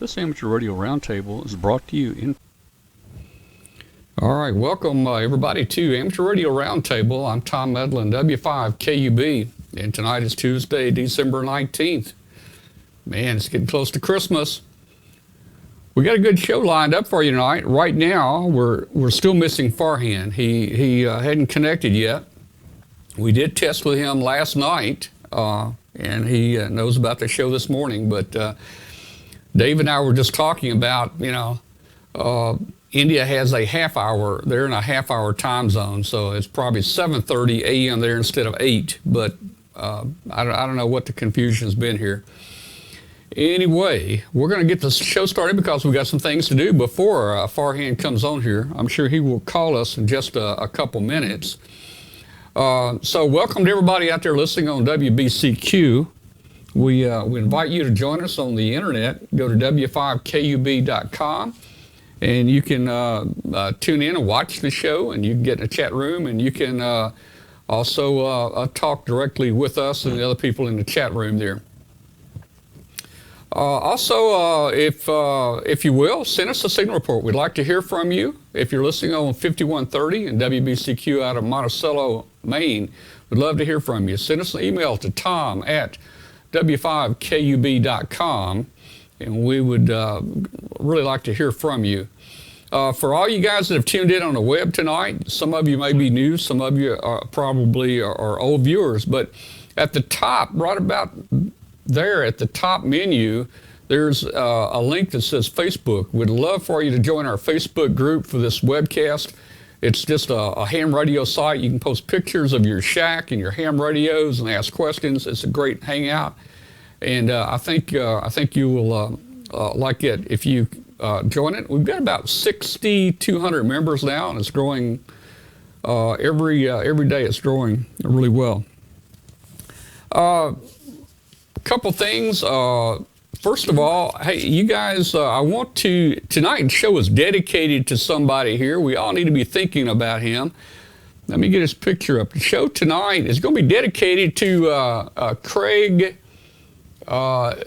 This Amateur Radio Roundtable is brought to you in... All right, welcome everybody to Amateur Radio Roundtable. I'm Tom Medlin, W5KUB, and tonight is Tuesday, December 19th. Man, it's getting close to Christmas. We got a good show lined up for you tonight. Right now, we're still missing Farhan. He hadn't connected yet. We did test with him last night, and he knows about the show this morning, but Dave and I were just talking about, India has a half hour. They're in a half hour time zone, so it's probably 7:30 a.m. there instead of 8. But I don't know what the confusion has been here. Anyway, we're going to get the show started because we've got some things to do before Farhan comes on here. I'm sure he will call us in just a couple minutes. So welcome to everybody out there listening on WBCQ. We invite you to join us on the internet. Go to w5kub.com, and you can tune in and watch the show, and you can get in a chat room, and you can also talk directly with us and the other people in the chat room there. Also, if you will, send us a signal report. We'd like to hear from you. If you're listening on 5130 and WBCQ out of Monticello, Maine, we'd love to hear from you. Send us an email to tom@w5kub.com, and we would really like to hear from you. For all you guys that have tuned in on the web tonight, some of you may be new, some of you probably are old viewers, but at the top, right about there at the top menu, there's a link that says Facebook. We'd love for you to join our Facebook group for this webcast. It's just a ham radio site. You can post pictures of your shack and your ham radios and ask questions. It's a great hangout, and I think you will like it if you join it. We've got about 6,200 members now, and it's growing every day. It's growing really well. A couple things. First of all, hey, you guys, I want to, tonight's show is dedicated to somebody here. We all need to be thinking about him. Let me get his picture up. The show tonight is going to be dedicated to Craig Thibodeau.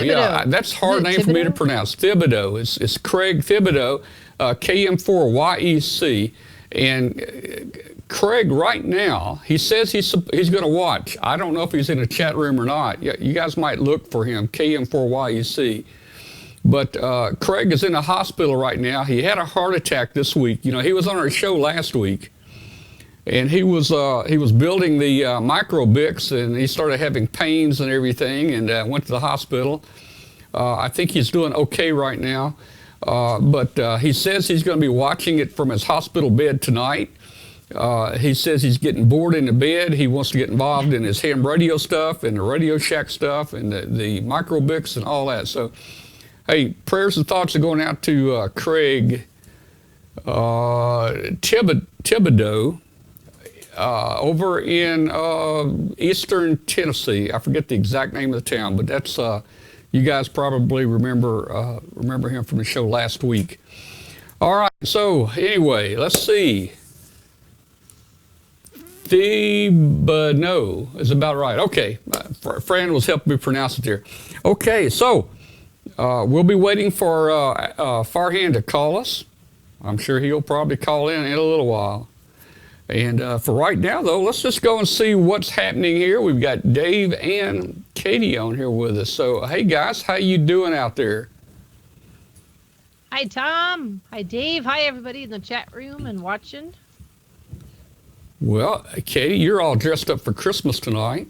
Yeah, that's a hard name for me to pronounce. Thibodeau. It's Craig Thibodeau, KM4YEC. And Craig, right now, he says he's going to watch. I don't know if he's in a chat room or not. You guys might look for him, KM4YEC. But Craig is in a hospital right now. He had a heart attack this week. He was on our show last week, and he was building the micro Bitx, and he started having pains and everything, and went to the hospital. I think he's doing okay right now, but he says he's going to be watching it from his hospital bed tonight. He says he's getting bored in the bed. He wants to get involved in his ham radio stuff and the Radio Shack stuff and the micro Bitx and all that. So, hey, prayers and thoughts are going out to Craig Thibodeau over in eastern Tennessee. I forget the exact name of the town, but that's you guys probably remember him from the show last week. All right. So anyway, let's see. Thibodeau is about right. Okay, Fran was helping me pronounce it there. Okay, so we'll be waiting for Farhan to call us. I'm sure he'll probably call in a little while. And for right now, though, let's just go and see what's happening here. We've got Dave and Katie on here with us. So, hey, guys, how you doing out there? Hi, Tom. Hi, Dave. Hi, everybody in the chat room and watching. Well, Katie, you're all dressed up for Christmas tonight.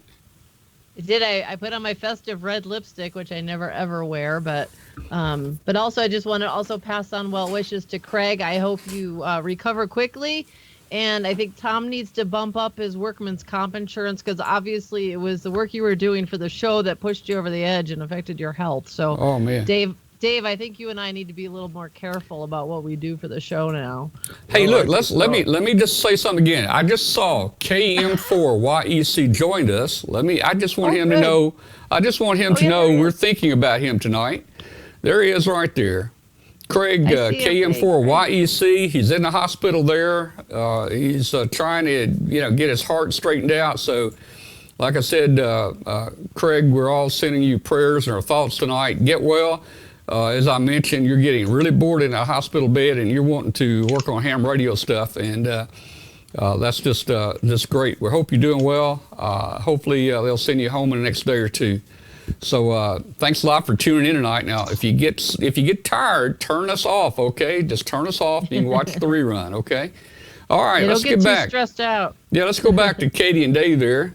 I put on my festive red lipstick, which I never ever wear, but also I just want to also pass on well wishes to Craig. I hope you recover quickly, and I think Tom needs to bump up his workman's comp insurance because obviously it was the work you were doing for the show that pushed you over the edge and affected your health. So, oh man, Dave, I think you and I need to be a little more careful about what we do for the show now. Hey, look, let me just say something again. I just saw KM4YEC joined us. I just want him to know. I just want him to know we're thinking about him tonight. There he is, right there. Craig, KM4YEC. He's in the hospital there. He's trying to get his heart straightened out. So like I said, Craig, we're all sending you prayers and our thoughts tonight. Get well. As I mentioned, you're getting really bored in a hospital bed and you're wanting to work on ham radio stuff, and that's just great. We hope you're doing well. Hopefully they'll send you home in the next day or two. So thanks a lot for tuning in tonight. Now, if you get tired, turn us off, okay? Just turn us off and you can watch the rerun, okay? All right, let's get back. Too stressed out. Yeah, let's go back to Katie and Dave there.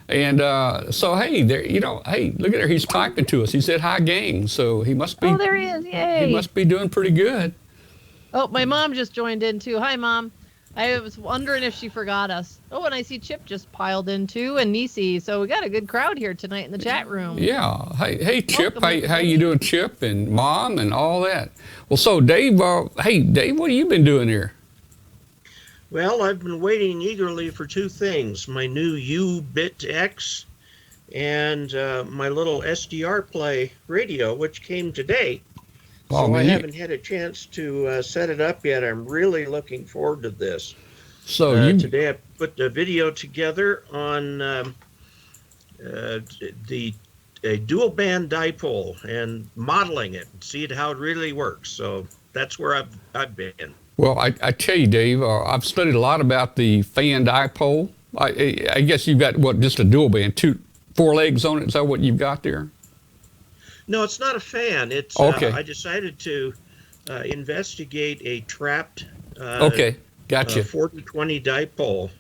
And so, hey, there, hey, look at her. He's typing to us. He said, "Hi, gang." So he must be. Oh, there he is! Yay! He must be doing pretty good. Oh, my mom just joined in too. Hi, Mom. I was wondering if she forgot us. Oh, and I see Chip just piled in too, and Nisi. So we got a good crowd here tonight in the chat room. Yeah. Hey, Chip. How you doing, Chip? And Mom and all that. Well, so Dave. Hey, Dave, what have you been doing here? Well, I've been waiting eagerly for two things: my new uBitx and my little SDR play radio, which came today. Oh, so I haven't had a chance to set it up yet. I'm really looking forward to this. So today I put the video together on a dual band dipole and modeling it, see how it really works. So that's where I've been. Well, I tell you, Dave, I've studied a lot about the fan dipole. I guess you've got, what, just a dual band, 4 legs on it? Is that what you've got there? No, it's not a fan. It's okay. I decided to investigate a trapped okay, gotcha. 40-20 dipole.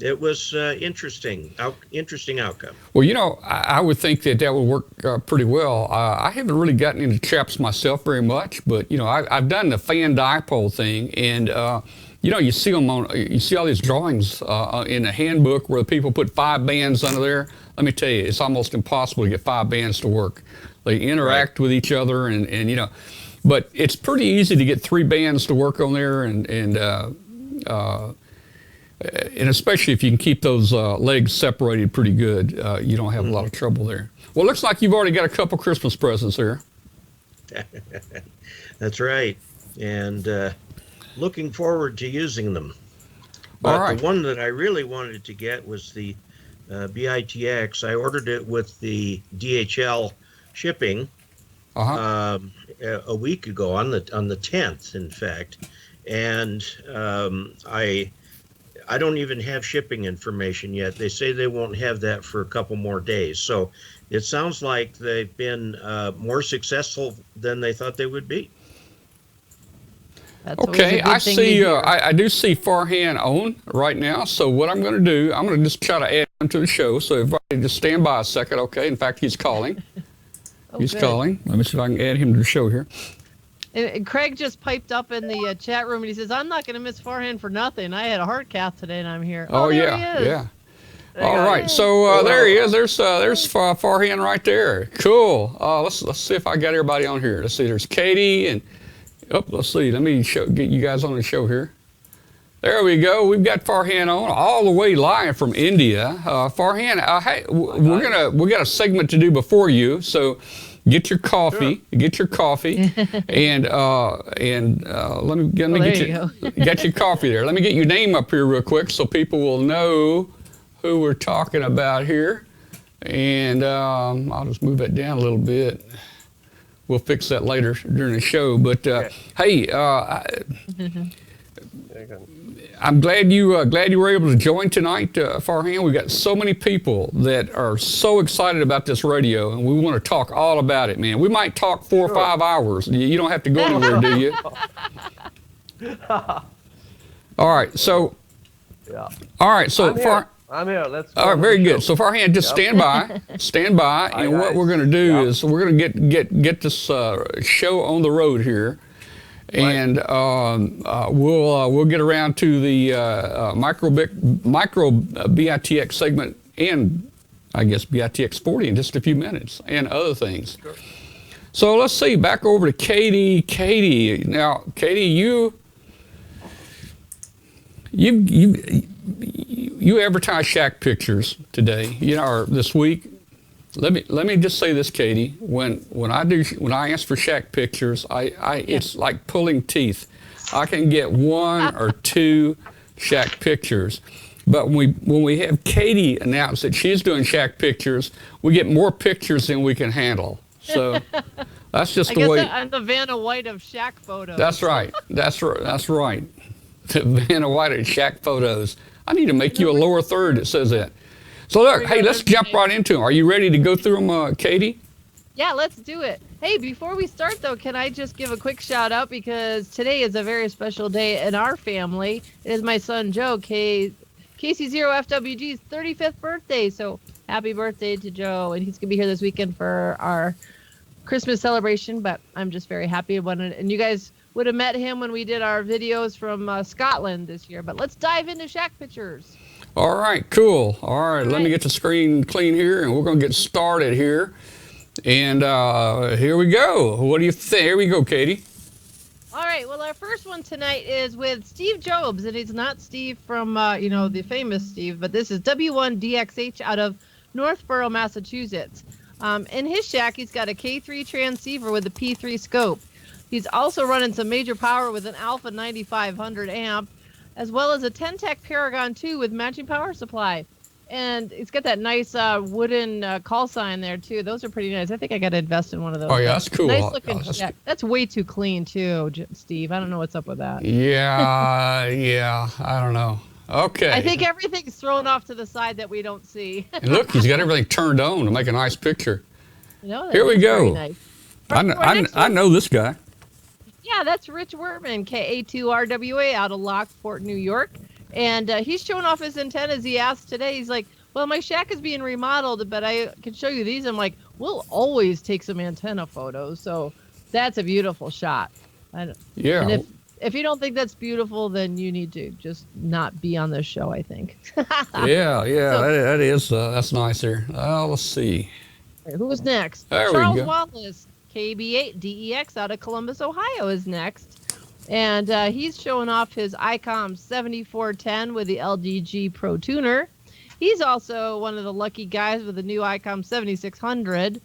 It was interesting outcome. Well, I would think that would work pretty well. I haven't really gotten into traps myself very much, but I've done the fan dipole thing, and you see them you see all these drawings in a handbook where people put 5 bands under there. Let me tell you, it's almost impossible to get 5 bands to work. They interact with each other, and but it's pretty easy to get 3 bands to work on there, and especially if you can keep those legs separated pretty good, you don't have a lot of trouble there. Well, it looks like you've already got a couple Christmas presents there. That's right, and looking forward to using them. But all right. The one that I really wanted to get was the Bitx. I ordered it with the DHL shipping a week ago, on the 10th, in fact, and I don't even have shipping information yet. They say they won't have that for a couple more days. So it sounds like they've been more successful than they thought they would be. That's okay, I see. I do see Farhan on right now. So what I'm going to do, I'm going to just try to add him to the show. So everybody just stand by a second, okay? In fact, he's calling. He's calling. Let me see if I can add him to the show here. And Craig just piped up in the chat room, and he says, "I'm not going to miss Farhan for nothing. I had a heart cath today, and I'm here." Oh there yeah, he is. yeah. All right, so there he is. There's Farhan right there. Cool. Let's see if I got everybody on here. Let's see. There's Katie and let's see. Let me get you guys on the show here. There we go. We've got Farhan on all the way live from India. Farhan, hey, we got a segment to do before you, so. Get your coffee. Sure. Get your coffee, and let me get you. Got your coffee there. Let me get your name up here real quick so people will know who we're talking about here. And I'll just move that down a little bit. We'll fix that later during the show. But hey, I'm glad you were able to join tonight, Farhan. We've got so many people that are so excited about this radio, and we want to talk all about it, man. We might talk 4 or 5 hours. You don't have to go anywhere, do you? All right, so. Yeah. All right, so I'm here. Let's go. All right, very good. So Farhan, just stand by, and what we're going to do is we're going to get this show on the road here. And we'll get around to the micro Bitx segment, and I guess Bitx 40 in just a few minutes, and other things. Sure. So let's see. Back over to Katie. Katie, now Katie, you advertised Shack Pictures today, or this week. Let me just say this, Katie. When I ask for Shack Pictures, it's like pulling teeth. I can get 1 or 2 Shack Pictures. But when we have Katie announce that she's doing shack pictures, we get more pictures than we can handle. So that's just the way. I'm the Vanna White of shack photos. That's right. That's right. Vanna White of shack photos. I need to make you a lower third that says that. So look, hey, let's jump right into them. Are you ready to go through them, Katie? Yeah, let's do it. Hey, before we start, though, can I just give a quick shout out because today is a very special day in our family. It is my son, Joe, KC0FWG's 35th birthday. So happy birthday to Joe. And he's going to be here this weekend for our Christmas celebration. But I'm just very happy about it. And you guys would have met him when we did our videos from Scotland this year. But let's dive into shack pictures. All right, cool. All right, let me get the screen clean here, and we're going to get started here. And here we go. What do you think? Here we go, Katie. All right. Well, our first one tonight is with Steve Jobs, and it's not Steve from, the famous Steve, but this is W1DXH out of Northborough, Massachusetts. In his shack, he's got a K3 transceiver with a P3 scope. He's also running some major power with an Alpha 9500 amp, as well as a 10-tech Paragon 2 with matching power supply. And it's got that nice wooden call sign there, too. Those are pretty nice. I think I got to invest in one of those. Oh, yeah, that's cool. Nice looking shack. That's way too clean, too, Steve. I don't know what's up with that. Yeah, I don't know. Okay. I think everything's thrown off to the side that we don't see. And look, he's got everything turned on to make a nice picture. Here we go. Nice. I know this guy. Yeah, that's Rich Wertman, KA2RWA out of Lockport, New York. And he's showing off his antennas. He asked today, he's like, well, my shack is being remodeled, but I can show you these. I'm like, we'll always take some antenna photos. So that's a beautiful shot. Yeah. And if you don't think that's beautiful, then you need to just not be on this show, I think. Yeah, that is, that's nice there. Let's see. Who's next? There Charles we go. Wallace, KB8DEX out of Columbus, Ohio is next. And he's showing off his Icom 7410 with the LDG Pro Tuner. He's also one of the lucky guys with the new Icom 7600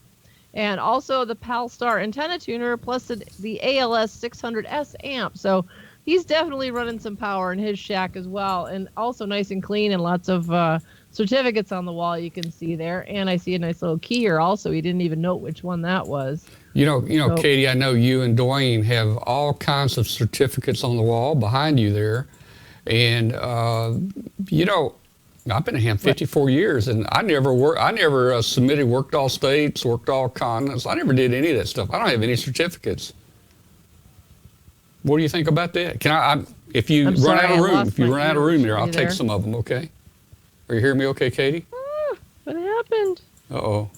and also the PALSTAR antenna tuner plus the ALS 600S amp. So he's definitely running some power in his shack as well, and also nice and clean and lots of certificates on the wall you can see there. And I see a nice little key here also. He didn't even note which one that was. You know, Katie, I know you and Dwayne have all kinds of certificates on the wall behind you there. And, I've been a ham 54 years, and I never submitted worked all states, worked all continents. I never did any of that stuff. I don't have any certificates. What do you think about that? If you run out of room there, I'll take some of them, okay? Are you hearing me okay, Katie? What happened? Uh-oh.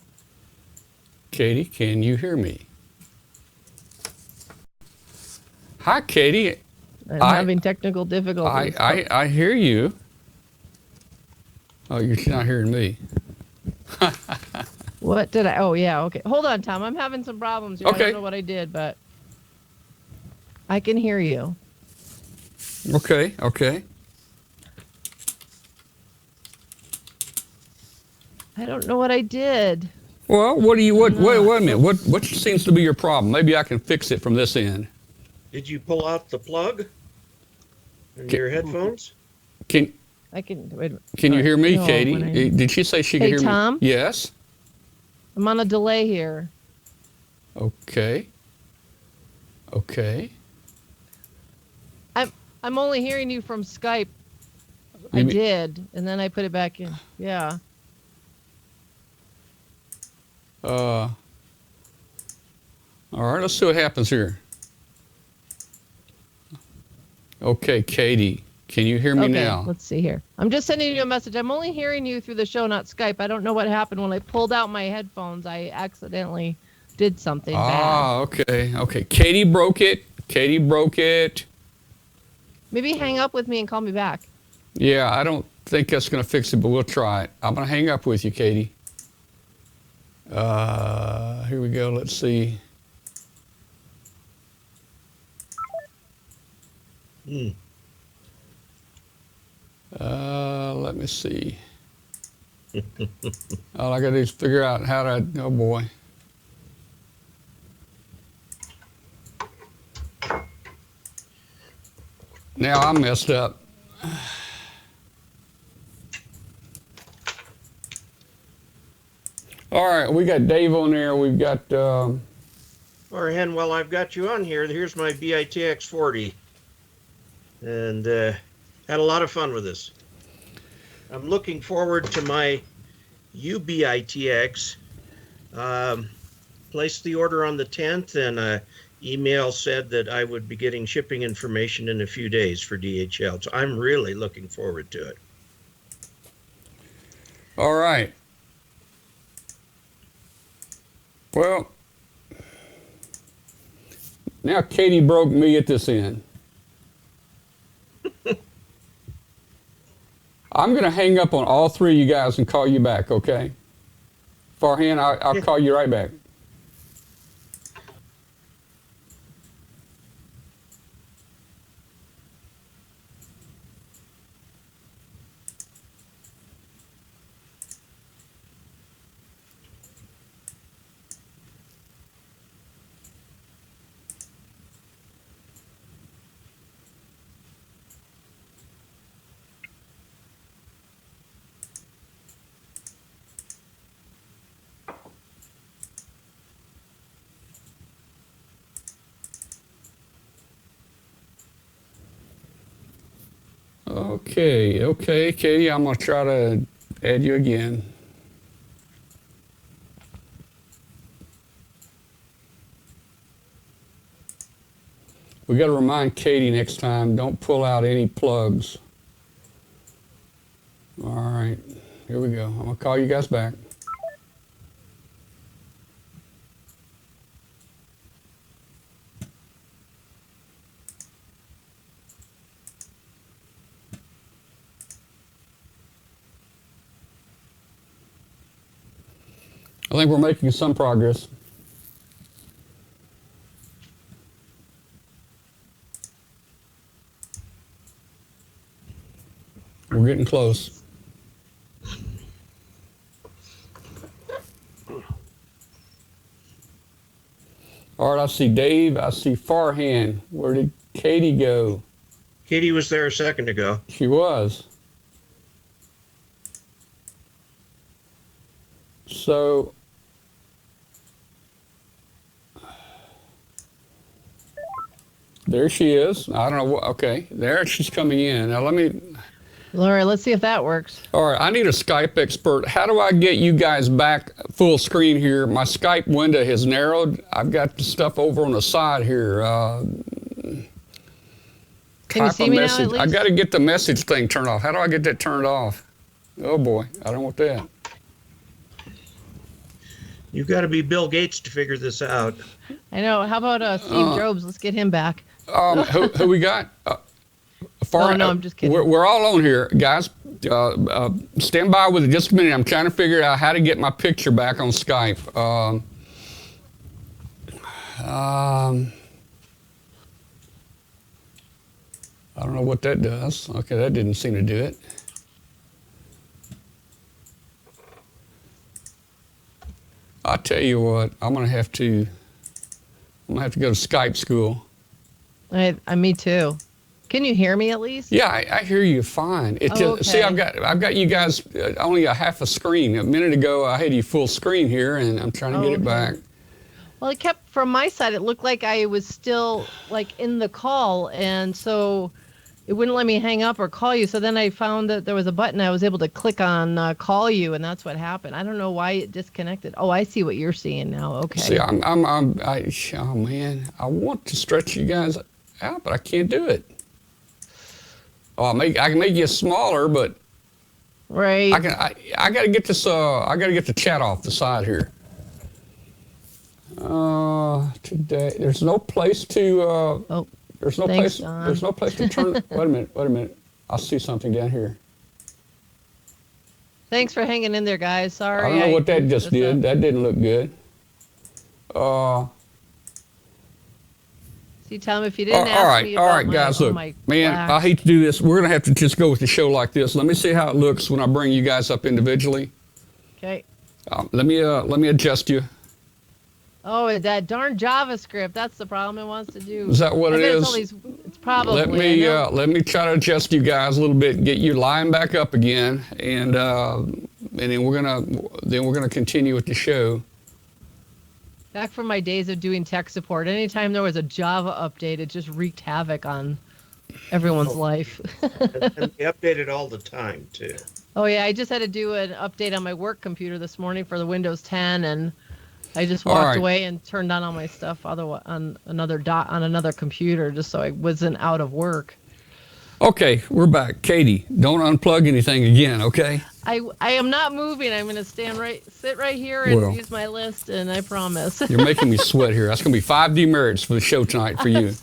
Katie, can you hear me? Hi, Katie. I'm having technical difficulties. I hear you. Oh, you're not hearing me. What did I? Oh, yeah, okay. Hold on, Tom. I'm having some problems here. Okay. I don't know what I did, but I can hear you. Okay. I don't know what I did. Well, wait a minute. What seems to be your problem? Maybe I can fix it from this end. Did you pull out the plug in your headphones? I can, wait a minute. Can you hear me, Katie? Did she say she could hear Tom? me? Yes. I'm on a delay here. Okay. I'm only hearing you from Skype. I did, and then I put it back in. Yeah. All right, let's see what happens here. Okay, Katie, can you hear me now? Let's see here. I'm just sending you a message. I'm only hearing you through the show, not Skype. I don't know what happened when I pulled out my headphones. I accidentally did something bad. Okay. Katie broke it. Maybe hang up with me and call me back. Yeah, I don't think that's going to fix it, but we'll try it. I'm going to hang up with you, Katie. Here we go. Let's see. Let me see. All I got to do is figure out how to, oh boy. Now I'm messed up. All right, we got Dave on there. We've got. Farhan, while I've got you on here, here's my Bitx 40, and had a lot of fun with this. I'm looking forward to my uBitx. Placed the order on the 10th, and email said that I would be getting shipping information in a few days for DHL. So I'm really looking forward to it. All right. Well, now Katie broke me at this end. I'm going to hang up on all three of you guys and call you back, okay? Farhan, I'll call you right back. Okay, Katie, I'm going to try to add you again. We got to remind Katie next time, don't pull out any plugs. All right, here we go. I'm going to call you guys back. I think we're making some progress. We're getting close. All right, I see Dave, I see Farhan. Where did Katie go? Katie was there a second ago. She was. So, there she is. I don't know what, okay, there she's coming in. Now Laura, let's see if that works. All right, I need a Skype expert. How do I get you guys back full screen here? My Skype window has narrowed. I've got the stuff over on the side here. Can you see me now at least? I got to get the message thing turned off. How do I get that turned off? Oh boy, I don't want that. You've got to be Bill Gates to figure this out. I know. How about Steve Jobs? Let's get him back. Who we got? Oh, no, I'm just kidding. We're all on here, guys. Stand by with it just a minute. I'm trying to figure out how to get my picture back on Skype. I don't know what that does. Okay, that didn't seem to do it. I tell you what, I'm gonna have to go to Skype school. Me too. Can you hear me at least? Yeah, I hear you fine. Okay. See, I've got you guys only a half a screen. A minute ago, I had you full screen here, and I'm trying to get it back. Well, it kept from my side. It looked like I was still like in the call, and so it wouldn't let me hang up or call you. So then I found that there was a button I was able to click on, call you, and that's what happened. I don't know why it disconnected. Oh, I see what you're seeing now. Okay. See, oh man, I want to stretch you guys out, but I can't do it. Oh, I can make you smaller, but right. I got to get this. I got to get the chat off the side here. Today there's no place to. There's no place. Don. There's no place to turn. Wait a minute. I see something down here. Thanks for hanging in there, guys. Sorry. I don't know what that just did. That didn't look good. See, Tom, if you didn't ask me about all right, guys, look, man, black. I hate to do this. We're gonna have to just go with the show like this. Let me see how it looks when I bring you guys up individually. Okay. Let me adjust you. Oh, that darn JavaScript. That's the problem it wants to do. Is that what it is? It's probably. Let me try to adjust you guys a little bit, get you lying back up again, and and then we're gonna continue with the show. Back from my days of doing tech support, anytime there was a Java update, it just wreaked havoc on everyone's life. And they update it all the time, too. Oh yeah, I just had to do an update on my work computer this morning for the Windows 10, and I just walked away and turned on all my stuff on another computer just so I wasn't out of work. Okay, we're back. Katie, don't unplug anything again, okay? I am not moving. I'm going to sit right here and use my list, and I promise. You're making me sweat here. That's going to be 5 demerits for the show tonight for you.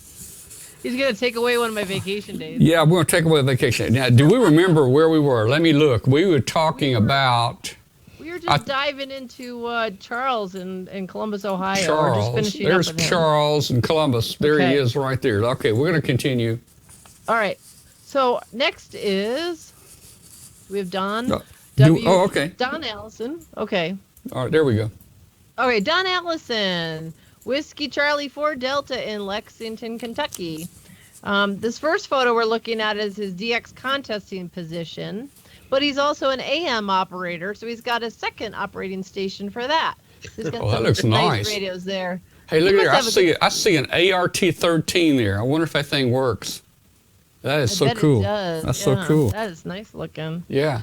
He's going to take away one of my vacation days. Yeah, we're going to take away the vacation. Now, do we remember where we were? Let me look. We were talking about... We were just diving into Charles in Columbus, Ohio. Charles. We're just finishing There's up with him. Charles in Columbus. There he Okay. is right there. Okay, we're going to continue. All right. So next is we have Don. Okay. Don Allison. Okay. All right, there we go. Okay, Don Allison, Whiskey Charlie 4 Delta in Lexington, Kentucky. This first photo we're looking at is his DX contesting position, but he's also an AM operator, so he's got a second operating station for that. He's got that looks nice. Radios there. Hey, look here. I see an ART-13 there. I wonder if that thing works. That is so cool. It does. That's so cool. That is nice looking. Yeah.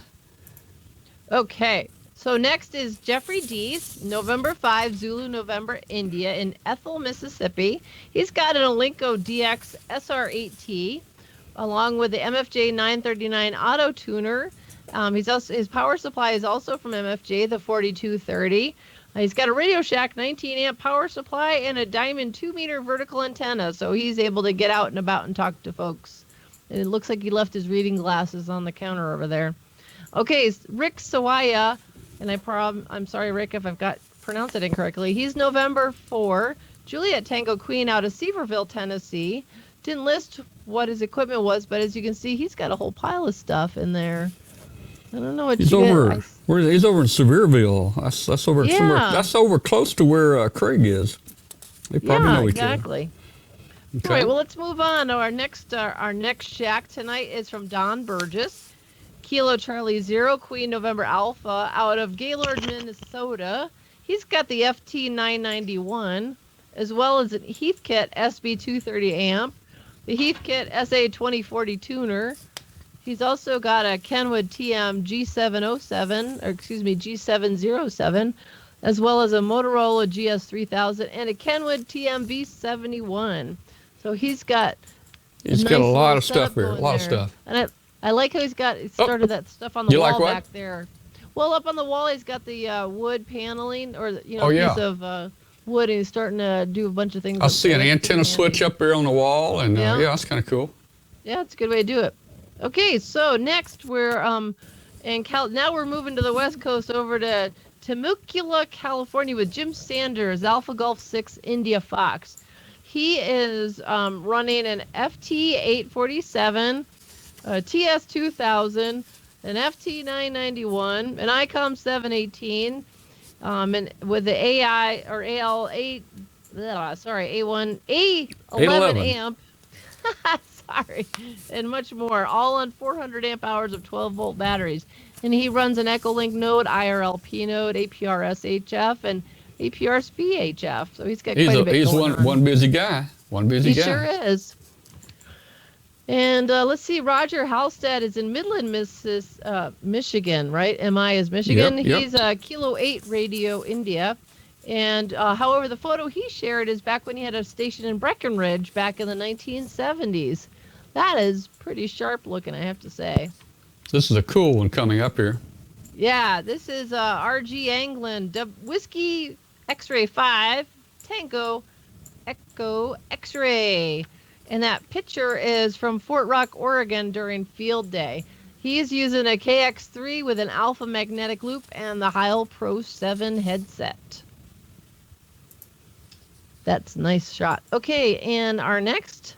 Okay. So next is Jeffrey Deese, November 5, Zulu, November, India, in Ethel, Mississippi. He's got an Alinco DX SR8T, along with the MFJ 939 auto tuner. His power supply is also from MFJ, the 4230. He's got a Radio Shack 19 amp power supply and a Diamond 2-meter vertical antenna, so he's able to get out and about and talk to folks. And it looks like he left his reading glasses on the counter over there. Okay, Rick Sawaya, and I'm sorry, Rick, if I've pronounced it incorrectly. He's November 4, Juliet Tango Queen out of Seaverville, Tennessee. Didn't list what his equipment was, but as you can see, he's got a whole pile of stuff in there. I don't know what he's over. He's over in Sevierville. That's over somewhere. That's over close to where Craig is. They probably know each other. Exactly. Okay. All right, well, let's move on. Our next shack tonight is from Don Burgess, Kilo Charlie 0, Queen November Alpha, out of Gaylord, Minnesota. He's got the FT991, as well as an Heathkit SB230 amp, the Heathkit SA2040 tuner. He's also got a Kenwood TM G707, as well as a Motorola GS3000 and a Kenwood TM V71. So he's got a lot of stuff here, a lot of stuff. And I like how he's started that stuff on the wall back there. Well, up on the wall, he's got the wood paneling, or piece of wood, and he's starting to do a bunch of things. I see an antenna switch up there on the wall, and that's kind of cool. Yeah, it's a good way to do it. Okay, so next we're now we're moving to the West Coast over to Temecula, California, with Jim Sanders, Alpha Golf 6 India Fox. He is running an FT847, a TS2000, an FT991, an Icom 718, and with the A11 amp. Sorry, and much more, all on 400 amp hours of 12-volt batteries. And he runs an Echolink node, IRLP node, APRS HF, and APRS VHF. So he's got quite a bit going on. One busy guy. He sure is. And let's see, Roger Halstead is in Midland, Michigan, right? MI is Michigan. Yep. He's Kilo 8 Radio India. And however, the photo he shared is back when he had a station in Breckenridge back in the 1970s. That is pretty sharp looking, I have to say. This is a cool one coming up here. Yeah, this is RG Anglin, Whiskey X-Ray 5, Tango Echo X-Ray. And that picture is from Fort Rock, Oregon during field day. He is using a KX3 with an alpha magnetic loop and the Heil Pro 7 headset. That's a nice shot. Okay, and our next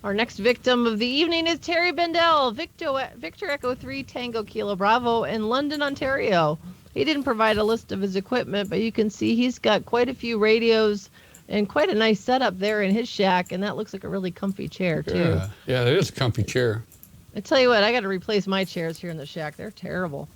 victim of the evening is Terry Bendel, Victor Echo 3 Tango Kilo Bravo in London, Ontario. He didn't provide a list of his equipment, but you can see he's got quite a few radios and quite a nice setup there in his shack, and that looks like a really comfy chair, too. Yeah, it is a comfy chair. I tell you what, I got to replace my chairs here in the shack. They're terrible.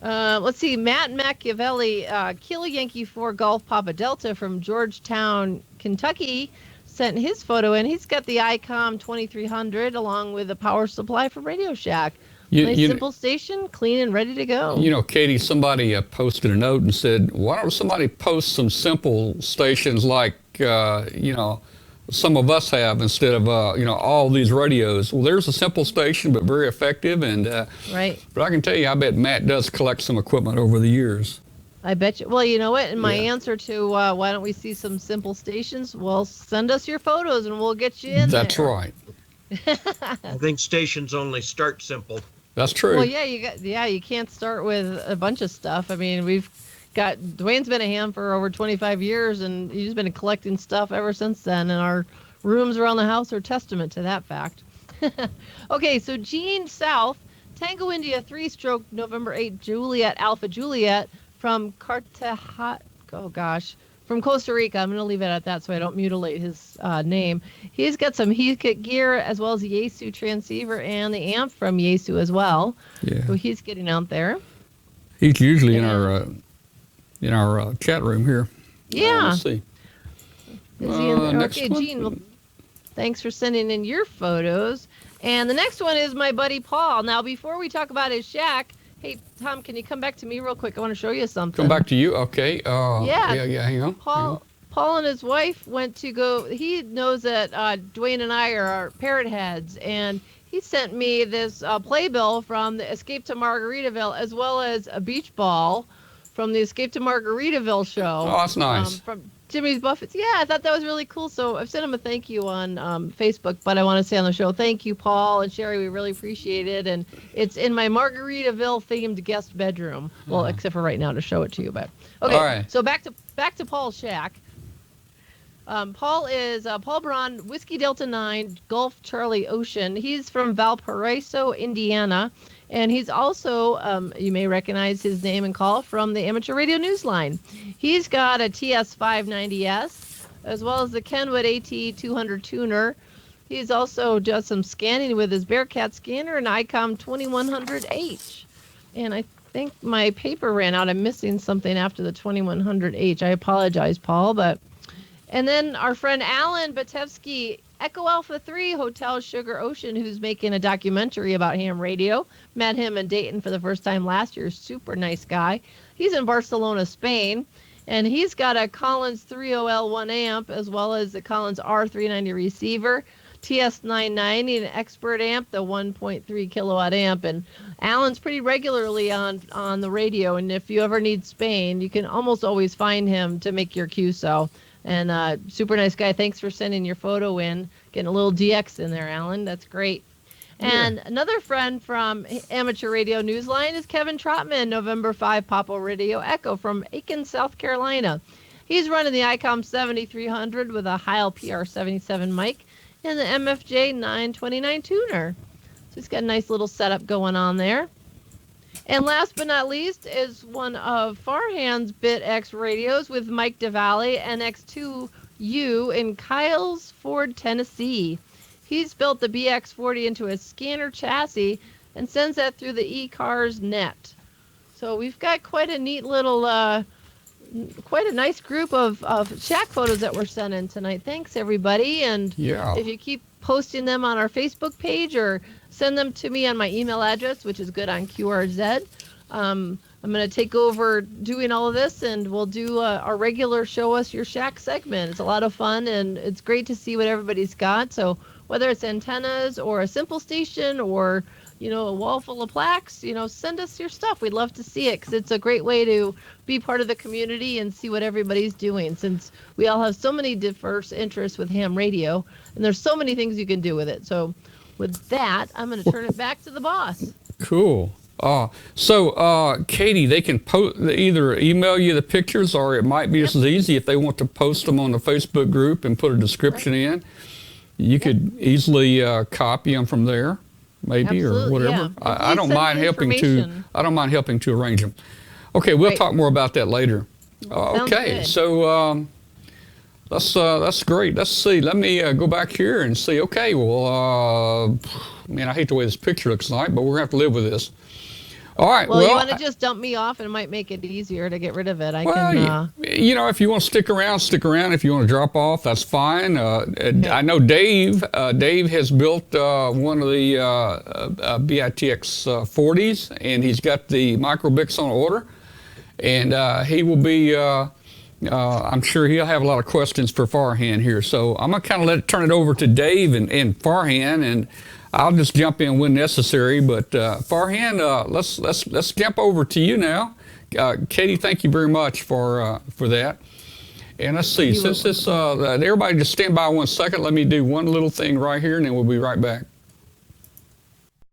Let's see. Matt Machiavelli, Kilo Yankee 4 Golf Papa Delta from Georgetown, Kentucky, sent his photo in. He's got the Icom 2300 along with a power supply for Radio Shack. Nice simple station, clean and ready to go. You know, Katie, somebody posted a note and said, why don't somebody post some simple stations like, you know, some of us have instead of, you know, all these radios. Well, there's a simple station, but very effective. And right. But I can tell you, I bet Matt does collect some equipment over the years. I bet you. Well, you know what? And my answer to why don't we see some simple stations? Well, send us your photos and we'll get you in That's there. right. I think stations only start simple. That's true. Well, you can't start with a bunch of stuff. I mean, we've got Dwayne's been a ham for over 25 years, and he's been collecting stuff ever since then. And our rooms around the house are testament to that fact. Okay, so Gene South, Tango India 3-stroke November 8 Juliet Alpha Juliet from from Costa Rica. I'm going to leave it at that so I don't mutilate his name. He's got some Heathkit gear as well as the Yaesu transceiver and the amp from Yaesu as well. Yeah. So he's getting out there. He's usually in our chat room here. Yeah. Let's see. Is he in there? Next Okay, one. Gene, well, thanks for sending in your photos. And the next one is my buddy Paul. Now, before we talk about his shack, hey, Tom, can you come back to me real quick? I want to show you something. Come back to you? Okay. Yeah. Hang on. Paul and his wife went to go. He knows that Dwayne and I are parrot heads, and he sent me this playbill from the Escape to Margaritaville, as well as a beach ball from the Escape to Margaritaville show. Oh, that's nice. From Jimmy's Buffett's. Yeah, I thought that was really cool. So I've sent him a thank you on Facebook, but I want to say on the show, thank you, Paul and Sherry. We really appreciate it. And it's in my Margaritaville themed guest bedroom. Well, except for right now to show it to you. But okay, all right. So back to Paul's shack. Paul is Paul Braun, Whiskey Delta 9, Gulf Charlie Ocean. He's from Valparaiso, Indiana. And he's also, you may recognize his name and call from the Amateur Radio Newsline. He's got a TS590S, as well as the Kenwood AT200 tuner. He's also done some scanning with his Bearcat scanner and Icom 2100H. And I think my paper ran out. I'm missing something after the 2100H. I apologize, Paul. And then our friend Alan Batevsky, Echo Alpha 3 Hotel Sugar Ocean, who's making a documentary about ham radio. Met him in Dayton for the first time last year. Super nice guy. He's in Barcelona, Spain. And he's got a Collins 30L1 amp, as well as the Collins R390 receiver, TS990, an expert amp, the 1.3 kilowatt amp. And Alan's pretty regularly on the radio. And if you ever need Spain, you can almost always find him to make your QSO. And super nice guy. Thanks for sending your photo in. Getting a little DX in there, Alan. That's great. And another friend from Amateur Radio Newsline is Kevin Trotman, November 5 Papa Radio Echo from Aiken, South Carolina. He's running the Icom 7300 with a Heil PR77 mic and the MFJ 929 tuner. So he's got a nice little setup going on there. And last but not least is one of Farhan's Bitx radios with Mike DeValle NX2U in Kyles Ford, Tennessee. He's built the BX40 into a scanner chassis and sends that through the eCars net. So we've got quite a neat little, quite a nice group of shack photos that we're sending tonight. Thanks, everybody. And if you keep posting them on our Facebook page or send them to me on my email address, which is good on QRZ. I'm going to take over doing all of this, and we'll do our regular Show Us Your Shack segment. It's a lot of fun, and it's great to see what everybody's got. So whether it's antennas or a simple station or, you know, a wall full of plaques, you know, send us your stuff. We'd love to see it because it's a great way to be part of the community and see what everybody's doing, since we all have so many diverse interests with ham radio, and there's so many things you can do with it. So with that, I'm going to turn it back to the boss. Cool. So, Katie, they can either email you the pictures, or it might be just as easy if they want to post them on the Facebook group and put a description in. You could easily copy them from there, maybe, or whatever. Yeah. I don't mind helping to. I don't mind helping to arrange them. Okay, we'll talk more about that later. Okay, good. So that's great. Let's see. Let me go back here and see. Okay, well, man, I hate the way this picture looks tonight, but we're gonna have to live with this. All right. Well, you want to just dump me off, and it might make it easier to get rid of it. I can. If you want to stick around, stick around. If you want to drop off, that's fine. Okay. I know Dave. Dave has built one of the Bitx 40s, and he's got the micro-Bitx on order. And he will be, I'm sure he'll have a lot of questions for Farhan here. So I'm going to kind of turn it over to Dave and Farhan, and I'll just jump in when necessary. But Farhan, let's jump over to you now. Katie, thank you very much for that. And let's see, since this, everybody just stand by 1 second. Let me do one little thing right here, and then we'll be right back.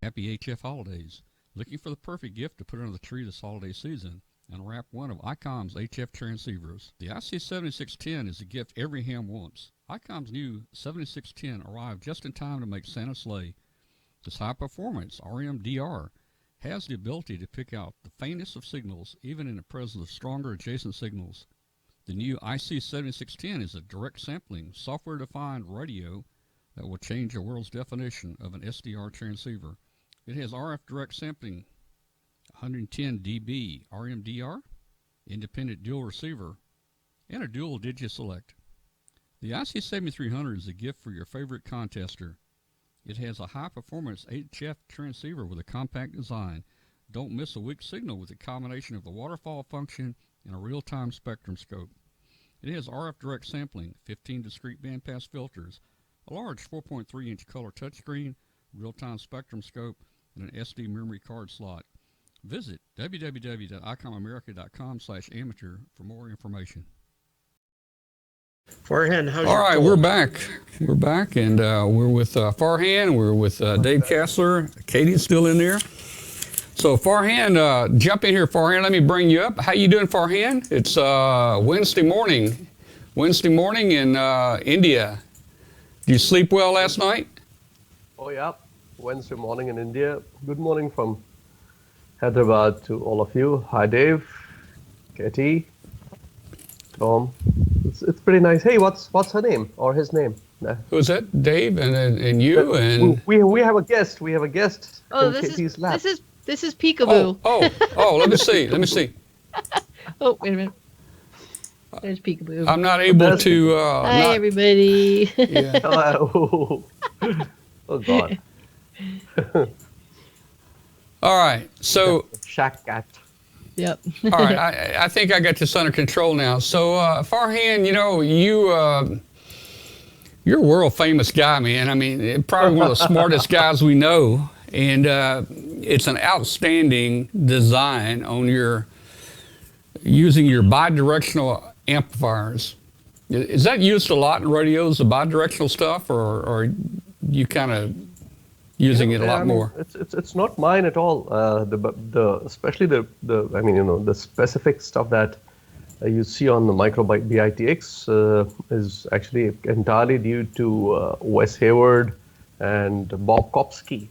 Happy HF holidays. Looking for the perfect gift to put under the tree this holiday season? Unwrap one of Icom's HF transceivers. The IC7610 is a gift every ham wants. Icom's new 7610 arrived just in time to make Santa's sleigh. This high-performance RMDR has the ability to pick out the faintest of signals, even in the presence of stronger adjacent signals. The new IC7610 is a direct sampling, software-defined radio that will change the world's definition of an SDR transceiver. It has RF direct sampling, 110 dB RMDR, independent dual receiver, and a dual digit select. The IC7300 is a gift for your favorite contester. It has a high-performance HF transceiver with a compact design. Don't miss a weak signal with a combination of the waterfall function and a real-time spectrum scope. It has RF direct sampling, 15 discrete bandpass filters, a large 4.3-inch color touchscreen, real-time spectrum scope, and an SD memory card slot. Visit www.icomamerica.com/amateur for more information. Farhan, how's All your right, cold? we're back. We're back, and we're with Farhan. We're with Dave Kassler. Katie's still in there. So Farhan, jump in here, Farhan. Let me bring you up. How you doing, Farhan? It's Wednesday morning in India. Did you sleep well last night? Oh, yeah. Wednesday morning in India. Good morning from Hyderabad to all of you. Hi, Dave, Katie, Tom. It's pretty nice. Hey, what's her name or his name? Who's that? Dave and you and we have a guest. We have a guest. Oh, in Katie's lab. this is Peekaboo. Oh, let me see. Oh, wait a minute. There's Peekaboo. I'm not able to. Hi, everybody. Yeah. Oh God. All right. So. Shack cat. Yep. All right. I think I got this under control now. So Farhan, you're a world famous guy, man. I mean, probably one of the smartest guys we know, and it's an outstanding design on using your bidirectional amplifiers. Is that used a lot in radios, the bidirectional stuff, or you kind of using it a lot more? It's not mine at all. Especially the specific stuff that you see on the microbyte Bitx is actually entirely due to Wes Hayward and Bob Kopsky.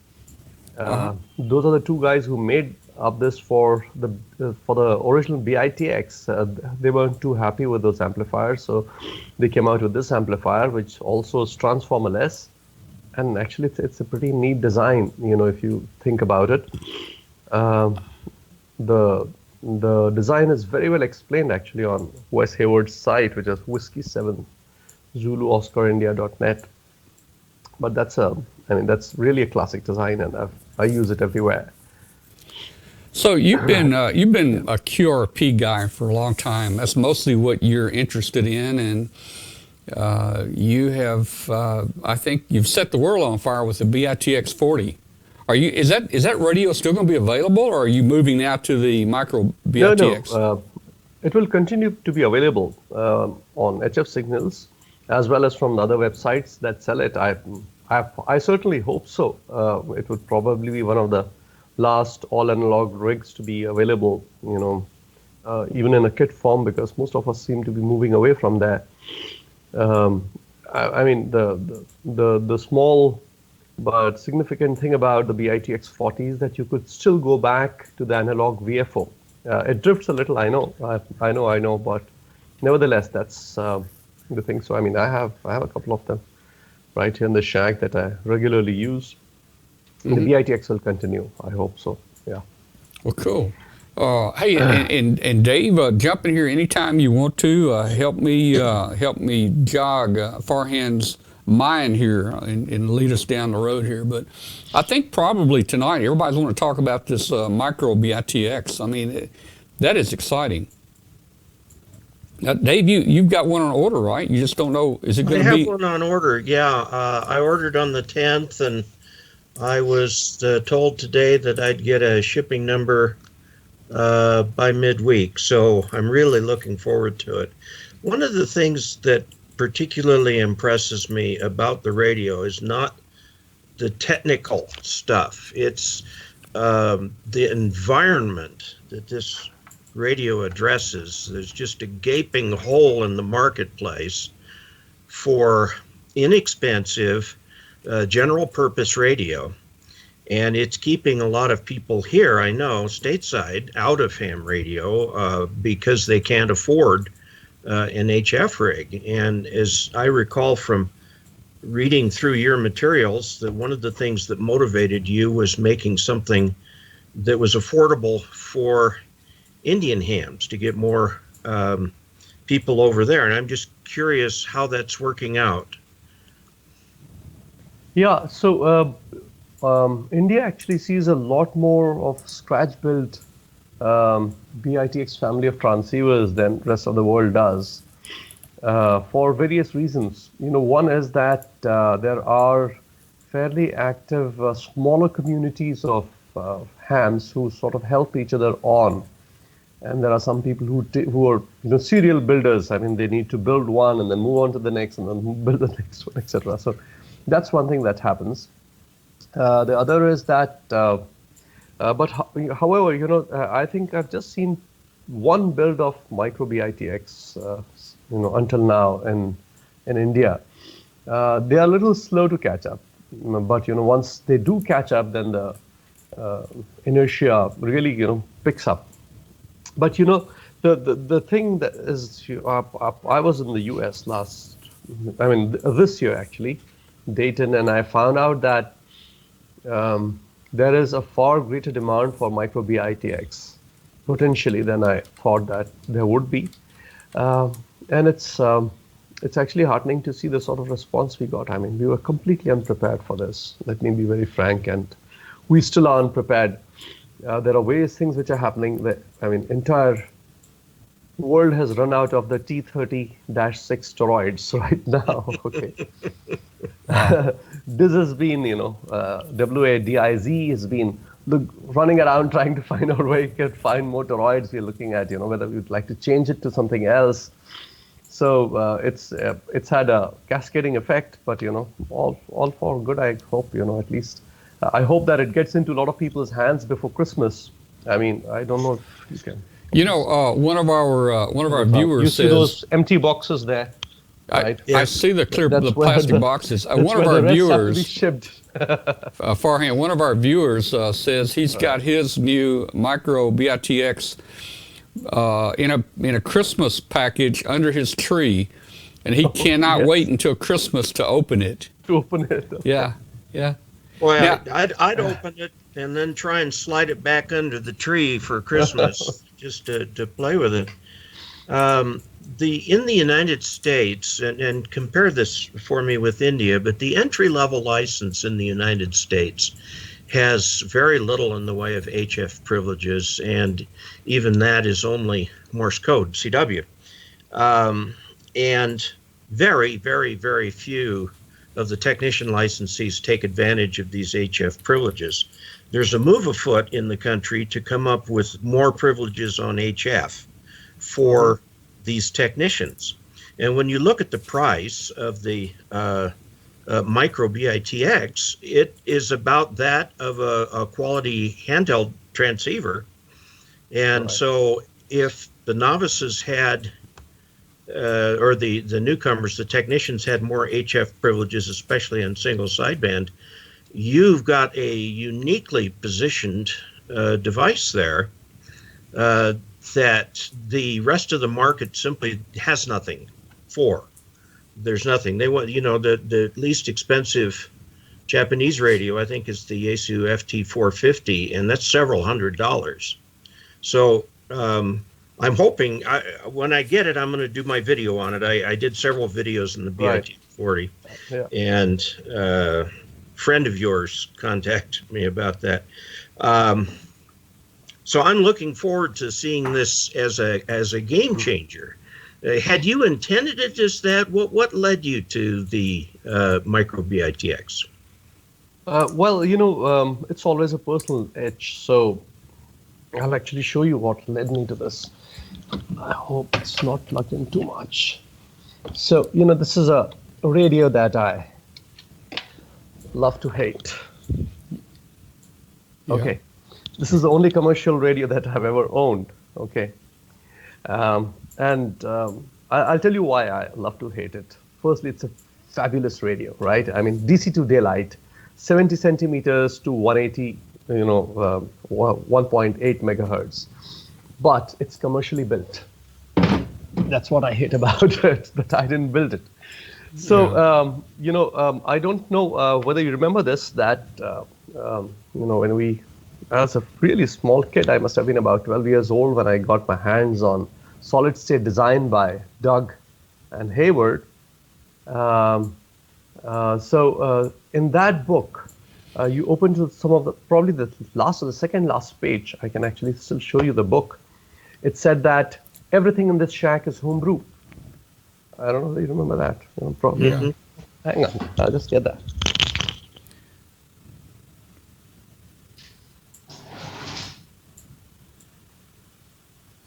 Those are the two guys who made up this for the original Bitx. They weren't too happy with those amplifiers, so they came out with this amplifier, which also is transformer-less. And actually, it's a pretty neat design, if you think about it. The design is very well explained, actually, on Wes Hayward's site, which is whiskey7ZuluOscarIndia.net. But that's really a classic design, and I use it everywhere. So you've been a QRP guy for a long time. That's mostly what you're interested in, and you have, I think you've set the world on fire with the Bitx 40. Is that radio still going to be available, or are you moving now to the micro Bitx? No. It will continue to be available on HF Signals, as well as from the other websites that sell it. I certainly hope so. It would probably be one of the last all-analog rigs to be available, even in a kit form, because most of us seem to be moving away from that. The small but significant thing about the Bitx 40 is that you could still go back to the analog VFO. It drifts a little, I know, but nevertheless, that's the thing. So I have a couple of them right here in the shack that I regularly use. Mm-hmm. The Bitx will continue. I hope so. Yeah. Well, cool. Hey, and Dave, jump in here anytime you want to. Help me jog Farhan's mind here and lead us down the road here. But I think probably tonight everybody's going to talk about this micro BITX. I mean, that is exciting. Now, Dave, you've got one on order, right? You just don't know, is it going to be? I have one on order, yeah. I ordered on the 10th, and I was told today that I'd get a shipping number by midweek, so I'm really looking forward to it. One of the things that particularly impresses me about the radio is not the technical stuff. It's the environment that this radio addresses. There's just a gaping hole in the marketplace for inexpensive general purpose radio. And it's keeping a lot of people here, I know, stateside, out of ham radio because they can't afford an HF rig. And as I recall from reading through your materials, that one of the things that motivated you was making something that was affordable for Indian hams to get more people over there. And I'm just curious how that's working out. Yeah, so India actually sees a lot more of scratch-built BITX family of transceivers than the rest of the world does, for various reasons. One is that there are fairly active smaller communities of hams who sort of help each other on. And there are some people who are serial builders. I mean, they need to build one and then move on to the next and then build the next one, etc. So that's one thing that happens. The other is that, however, I think I've just seen one build of micro BITX, until now in India. They are a little slow to catch up, but once they do catch up, then the inertia really picks up. But the thing that is, I was in the U.S. this year actually, Dayton, and I found out that there is a far greater demand for micro BITX potentially than I thought that there would be, and it's actually heartening to see the sort of response we got. I mean, we were completely unprepared for this. Let me be very frank, and we still are unprepared. There are various things which are happening. Entire world has run out of the T30-6 steroids right now. Okay, this has been, WADIZ has been running around trying to find out where you can find more toroids. We're looking at, whether we'd like to change it to something else. So it's had a cascading effect, but all for good. I hope at least. I hope that it gets into a lot of people's hands before Christmas. I mean, I don't know if you can. One of our viewers you says, see those empty boxes there. Right? I see the plastic boxes. One of our viewers, Farhan, one of our viewers says he's got his new micro BITX in a Christmas package under his tree, and he cannot wait until Christmas to open it. Okay. Yeah. Well, yeah. I'd open it and then try and slide it back under the tree for Christmas, just to play with it. In the United States, and compare this for me with India, but the entry-level license in the United States has very little in the way of HF privileges, and even that is only Morse code, CW. And very, very, very few of the technician licensees take advantage of these HF privileges. There's a move afoot in the country to come up with more privileges on HF for these technicians. And when you look at the price of the micro BITX, it is about that of a quality handheld transceiver. And so if the novices had or the newcomers, the technicians had more HF privileges, especially on single sideband, you've got a uniquely positioned device there that the rest of the market simply has nothing for. There's nothing. They want, the least expensive Japanese radio, I think, is the Yaesu FT450, and that's several $100s. So I'm hoping when I get it, I'm going to do my video on it. I did several videos in the BIT40, and a friend of yours contacted me about that. So I'm looking forward to seeing this as a game changer. Had you intended it as that? What led you to the micro BITX? Well, it's always a personal edge, so I'll actually show you what led me to this. I hope it's not plugged in too much. So, this is a radio that I love to hate. Yeah. Okay. This is the only commercial radio that I've ever owned. Okay. I'll tell you why I love to hate it. Firstly, it's a fabulous radio, right? I mean, DC to daylight, 70 centimeters to 180, 1.8 megahertz. But it's commercially built. That's what I hate about it, that I didn't build it. So, I don't know whether you remember this, that, when as a really small kid, I must have been about 12 years old when I got my hands on solid state design by Doug and Hayward. In that book, you open to some of probably the last or the second last page. I can actually still show you the book. It said that everything in this shack is homebrew. I don't know if you remember that. Probably. Mm-hmm. Hang on, I'll just get that.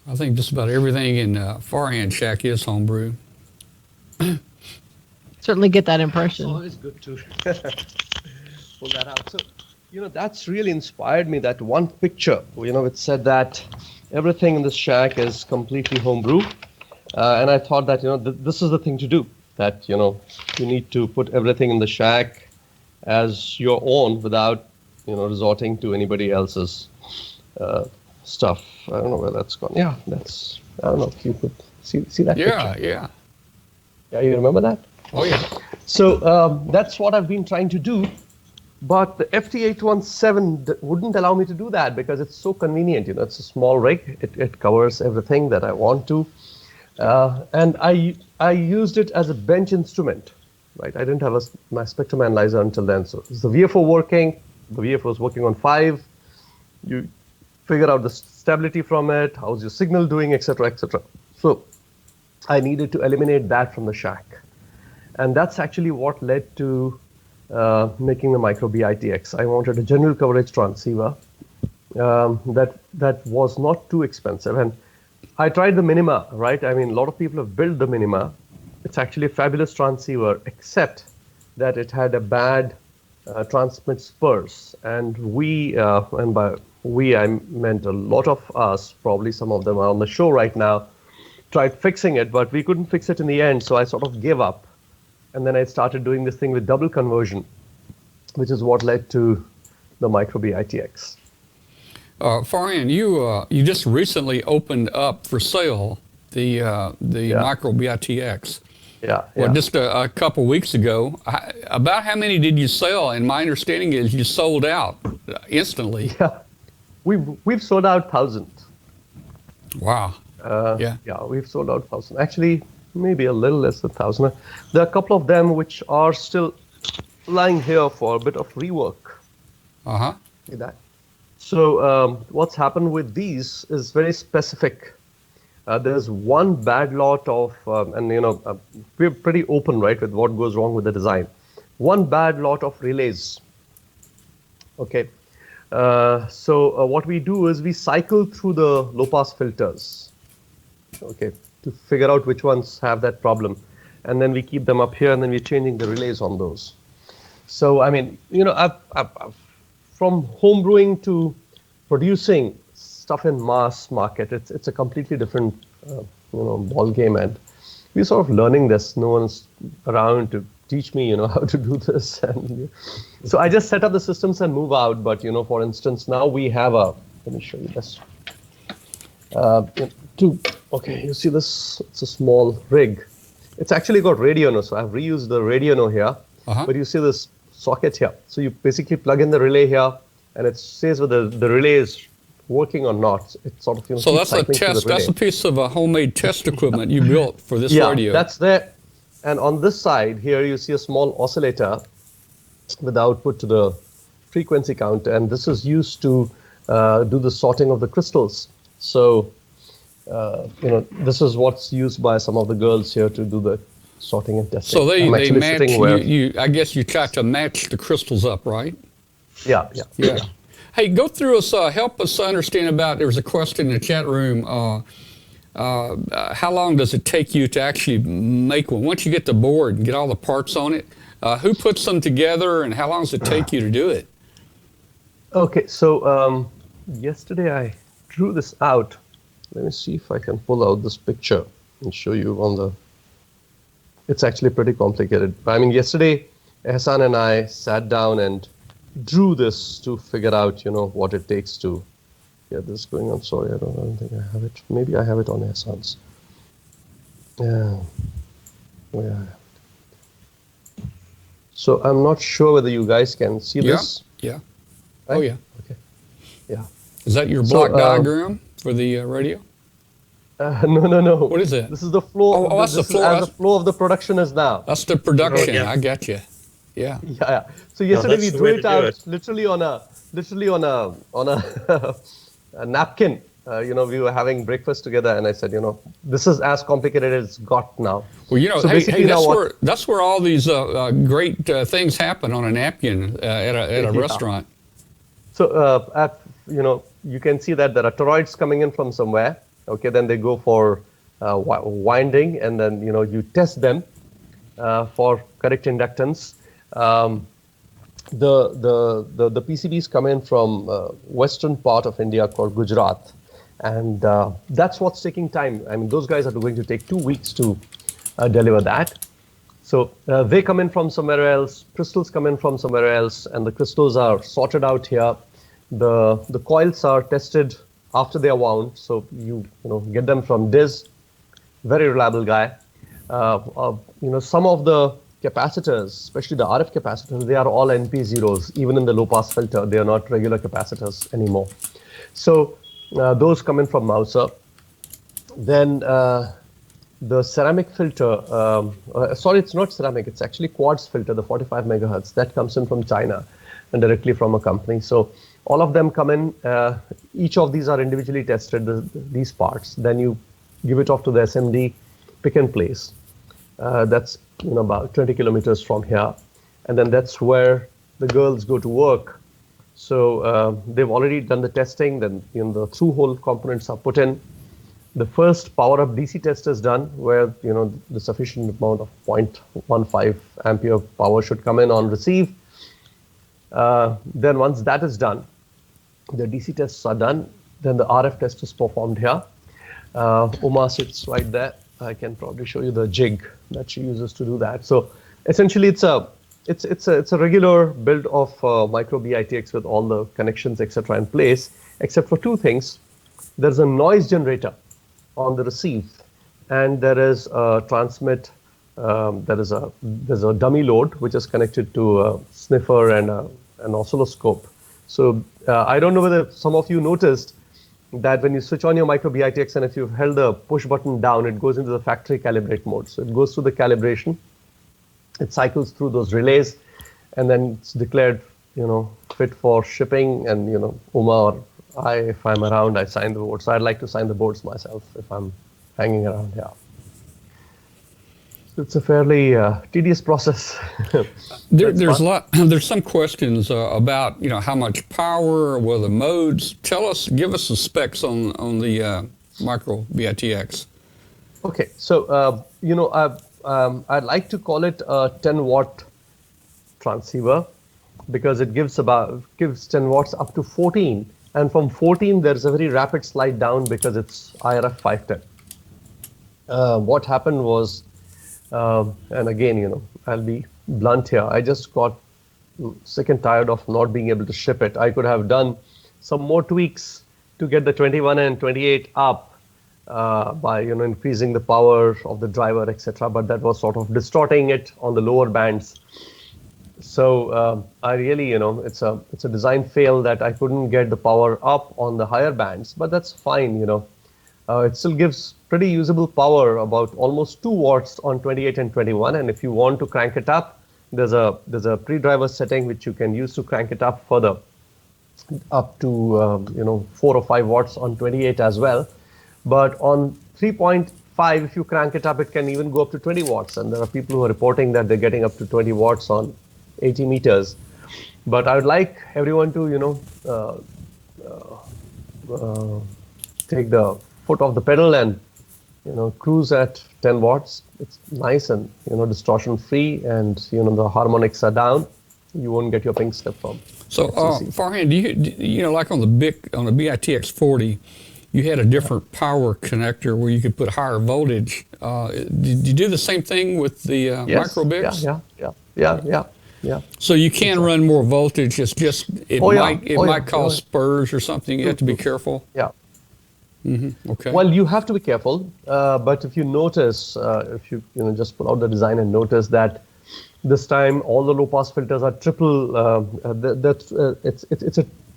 I think just about everything in Farhan shack is homebrew. Certainly get that impression. It's always good to pull that out. So, that's really inspired me, that one picture, it said that everything in this shack is completely homebrew. And I thought that, this is the thing to do, that, you need to put everything in the shack as your own without, resorting to anybody else's stuff. I don't know where that's gone. Yeah, I don't know if you could see that picture. Yeah. Yeah, you remember that? Oh, yeah. So that's what I've been trying to do. But the FT817 wouldn't allow me to do that because it's so convenient. It's a small rig. It covers everything that I want to. And I used it as a bench instrument, right? I didn't have my spectrum analyzer until then. So is the VFO working? The VFO is working on 5. You figure out the stability from it. How's your signal doing, etc., etc. So I needed to eliminate that from the shack. And that's actually what led to making the micro BITX. I wanted a general coverage transceiver that was not too expensive. And I tried the Minima, right? I mean, a lot of people have built the Minima. It's actually a fabulous transceiver, except that it had a bad transmit spurs. And and by we, I meant a lot of us, probably some of them are on the show right now, tried fixing it, but we couldn't fix it in the end. So I sort of gave up. And then I started doing this thing with double conversion, which is what led to the micro BITX. Farhan, you just recently opened up for sale the micro BITX. Yeah. Well, just a couple weeks ago. About how many did you sell? And my understanding is you sold out instantly. Yeah, we've sold out 1,000. Wow. Yeah, we've sold out 1,000. Actually, maybe a little less than 1,000. There are a couple of them which are still lying here for a bit of rework. Uh-huh. Like that. So what's happened with these is very specific. There's one bad lot of, we're pretty open, right, with what goes wrong with the design. One bad lot of relays. Okay. So what we do is we cycle through the low-pass filters. Okay. To figure out which ones have that problem. And then we keep them up here, and then we're changing the relays on those. So, I mean, I've from homebrewing to producing stuff in mass market, it's a completely different, ball game. And we're sort of learning this. No one's around to teach me, how to do this. And so I just set up the systems and move out. But, for instance, now we have let me show you this. Okay, you see this? It's a small rig. It's actually got Radiono, so I've reused the Radiono here. Uh-huh. But you see this socket here. So you basically plug in the relay here, and it says whether the relay is working or not. It sort of, so that's a test. That's a piece of homemade test equipment you built for this radio. Yeah, that's there. And on this side here, you see a small oscillator with output to the frequency counter, and this is used to do the sorting of the crystals. So, this is what's used by some of the girls here to do the sorting and testing. So they match, I guess you try to match the crystals up, right? Yeah. Hey, go through us, help us understand about, there was a question in the chat room, how long does it take you to actually make one? Once you get the board and get all the parts on it, who puts them together and how long does it take you to do it? Okay, so yesterday I drew this out. Let me see if I can pull out this picture and show you on the... It's actually pretty complicated. I mean, yesterday, Ehsan and I sat down and drew this to figure out, what it takes to get this going on. Sorry, I don't think I have it. Maybe I have it on Ehsan's. Yeah. So I'm not sure whether you guys can see this. Yeah. Right? Oh, yeah. Okay. Yeah. Is that your block diagram for the radio? No. What is it? This is the flow. Oh, that's the flow. As the flow of the production is now. That's the production. Oh, yeah. I got you. Yeah. Yeah. So yesterday we the drew way it to do out it. literally on a a napkin. We were having breakfast together, and I said, this is as complicated as it's got now. Well, So basically that's where all these great things happen on a napkin at a restaurant. So you can see that there are toroids coming in from somewhere. Okay, then they go for winding, and then you test them for correct inductance. The PCBs come in from western part of India called Gujarat, and that's what's taking time. I mean, those guys are going to take 2 weeks to deliver that. So they come in from somewhere else, crystals come in from somewhere else, and the crystals are sorted out here. The coils are tested after they are wound, so you get them from Diz, very reliable guy. Some of the capacitors, especially the RF capacitors, they are all NP0s. Even in the low-pass filter, they are not regular capacitors anymore. So those come in from Mauser. Then the ceramic filter, sorry, it's not ceramic, it's actually quartz filter, the 45 megahertz, that comes in from China and directly from a company. So all of them come in, each of these are individually tested, these parts. Then you give it off to the SMD, pick and place. That's about 20 kilometers from here. And then that's where the girls go to work. So they've already done the testing, then the through-hole components are put in. The first power-up DC test is done, where the sufficient amount of 0.15 ampere power should come in on receive. Then once that is done, the DC tests are done, then the RF test is performed here. Uma sits right there. I can probably show you the jig that she uses to do that. So essentially, it's a regular build of micro BITX with all the connections, etc., in place, except for two things. There's a noise generator on the receive, and there is a transmit. There's a dummy load which is connected to a sniffer and an oscilloscope. So I don't know whether some of you noticed that when you switch on your micro BITX and if you've held the push button down, it goes into the factory calibrate mode. So it goes through the calibration, it cycles through those relays, and then it's declared, fit for shipping. And Uma or I, if I'm around, I sign the board. So I'd like to sign the boards myself if I'm hanging around here. It's a fairly tedious process. There's some questions about how much power, what are the modes. Give us the specs on the micro BITX. Okay, so I'd like to call it a 10-watt transceiver because it gives 10 watts up to 14, and from 14 there's a very rapid slide down because it's IRF 510. What happened was. And again, I'll be blunt here. I just got sick and tired of not being able to ship it. I could have done some more tweaks to get the 21 and 28 up by increasing the power of the driver, etc. But that was sort of distorting it on the lower bands. So I really, it's a design fail that I couldn't get the power up on the higher bands, but that's fine, It still gives pretty usable power, about almost 2 watts on 28 and 21. And if you want to crank it up, there's a pre-driver setting which you can use to crank it up further, up to 4 or 5 watts on 28 as well. But on 3.5, if you crank it up, it can even go up to 20 watts. And there are people who are reporting that they're getting up to 20 watts on 80 meters. But I would like everyone to, take the foot off the pedal and, cruise at 10 watts. It's nice and, distortion free, and, the harmonics are down. You won't get your pink slip from. So, Farhan, do you like on the Bitx 40, you had a different power connector where you could put higher voltage. Did you do the same thing with the yes. microBitx? Yeah. So you can run more voltage. It's just it might cause spurs or something. You have to be careful. Yeah. Mm-hmm. Okay. Well, you have to be careful, but if you notice, if you just pull out the design and notice that this time all the low-pass filters are triple.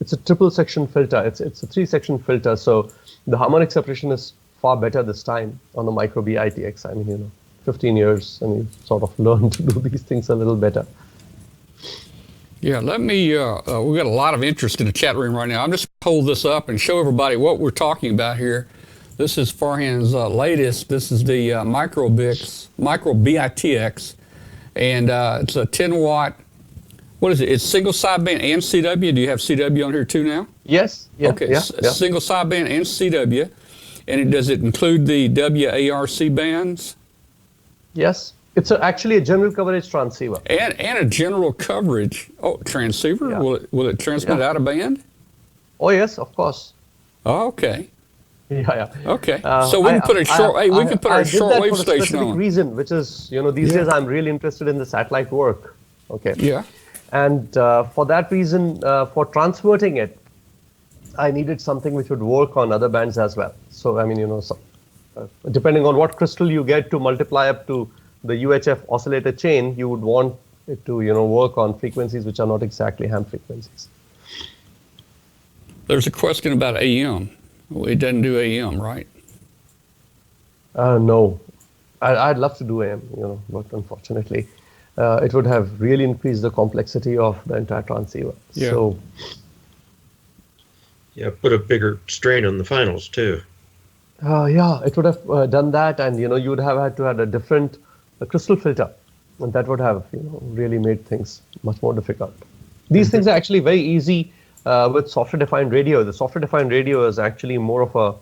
It's a triple section filter. It's a 3-section filter. So the harmonic separation is far better this time on the micro Bitx. I mean, 15 years, and you sort of learn to do these things a little better. Yeah, let me, we've got a lot of interest in the chat room right now. I'm just going to hold this up and show everybody what we're talking about here. This is Farhan's latest. This is the micro Bitx, and it's a 10-watt, what is it? It's single sideband and CW. Do you have CW on here too now? Yes. Yeah, okay, yeah. Single sideband and CW. And does it include the WARC bands? Yes. It's actually a general coverage transceiver. And a general coverage transceiver? Yeah. Will it transmit out of band? Oh yes, of course. Oh, okay. Yeah. Okay. So we can put a shortwave station on. Reason, which is these days I'm really interested in the satellite work. Okay. Yeah. And for that reason, for transverting it, I needed something which would work on other bands as well. So I mean, depending on what crystal you get to multiply up to the UHF oscillator chain, you would want it to work on frequencies which are not exactly ham frequencies. There's a question about AM. It doesn't do AM, right? No, I'd love to do AM, but unfortunately, it would have really increased the complexity of the entire transceiver. Yeah. So, yeah, put a bigger strain on the finals too. Yeah, it would have done that, and you would have had to have a different crystal filter, and that would have really made things much more difficult. These things are actually very easy with software-defined radio. The software-defined radio is actually more of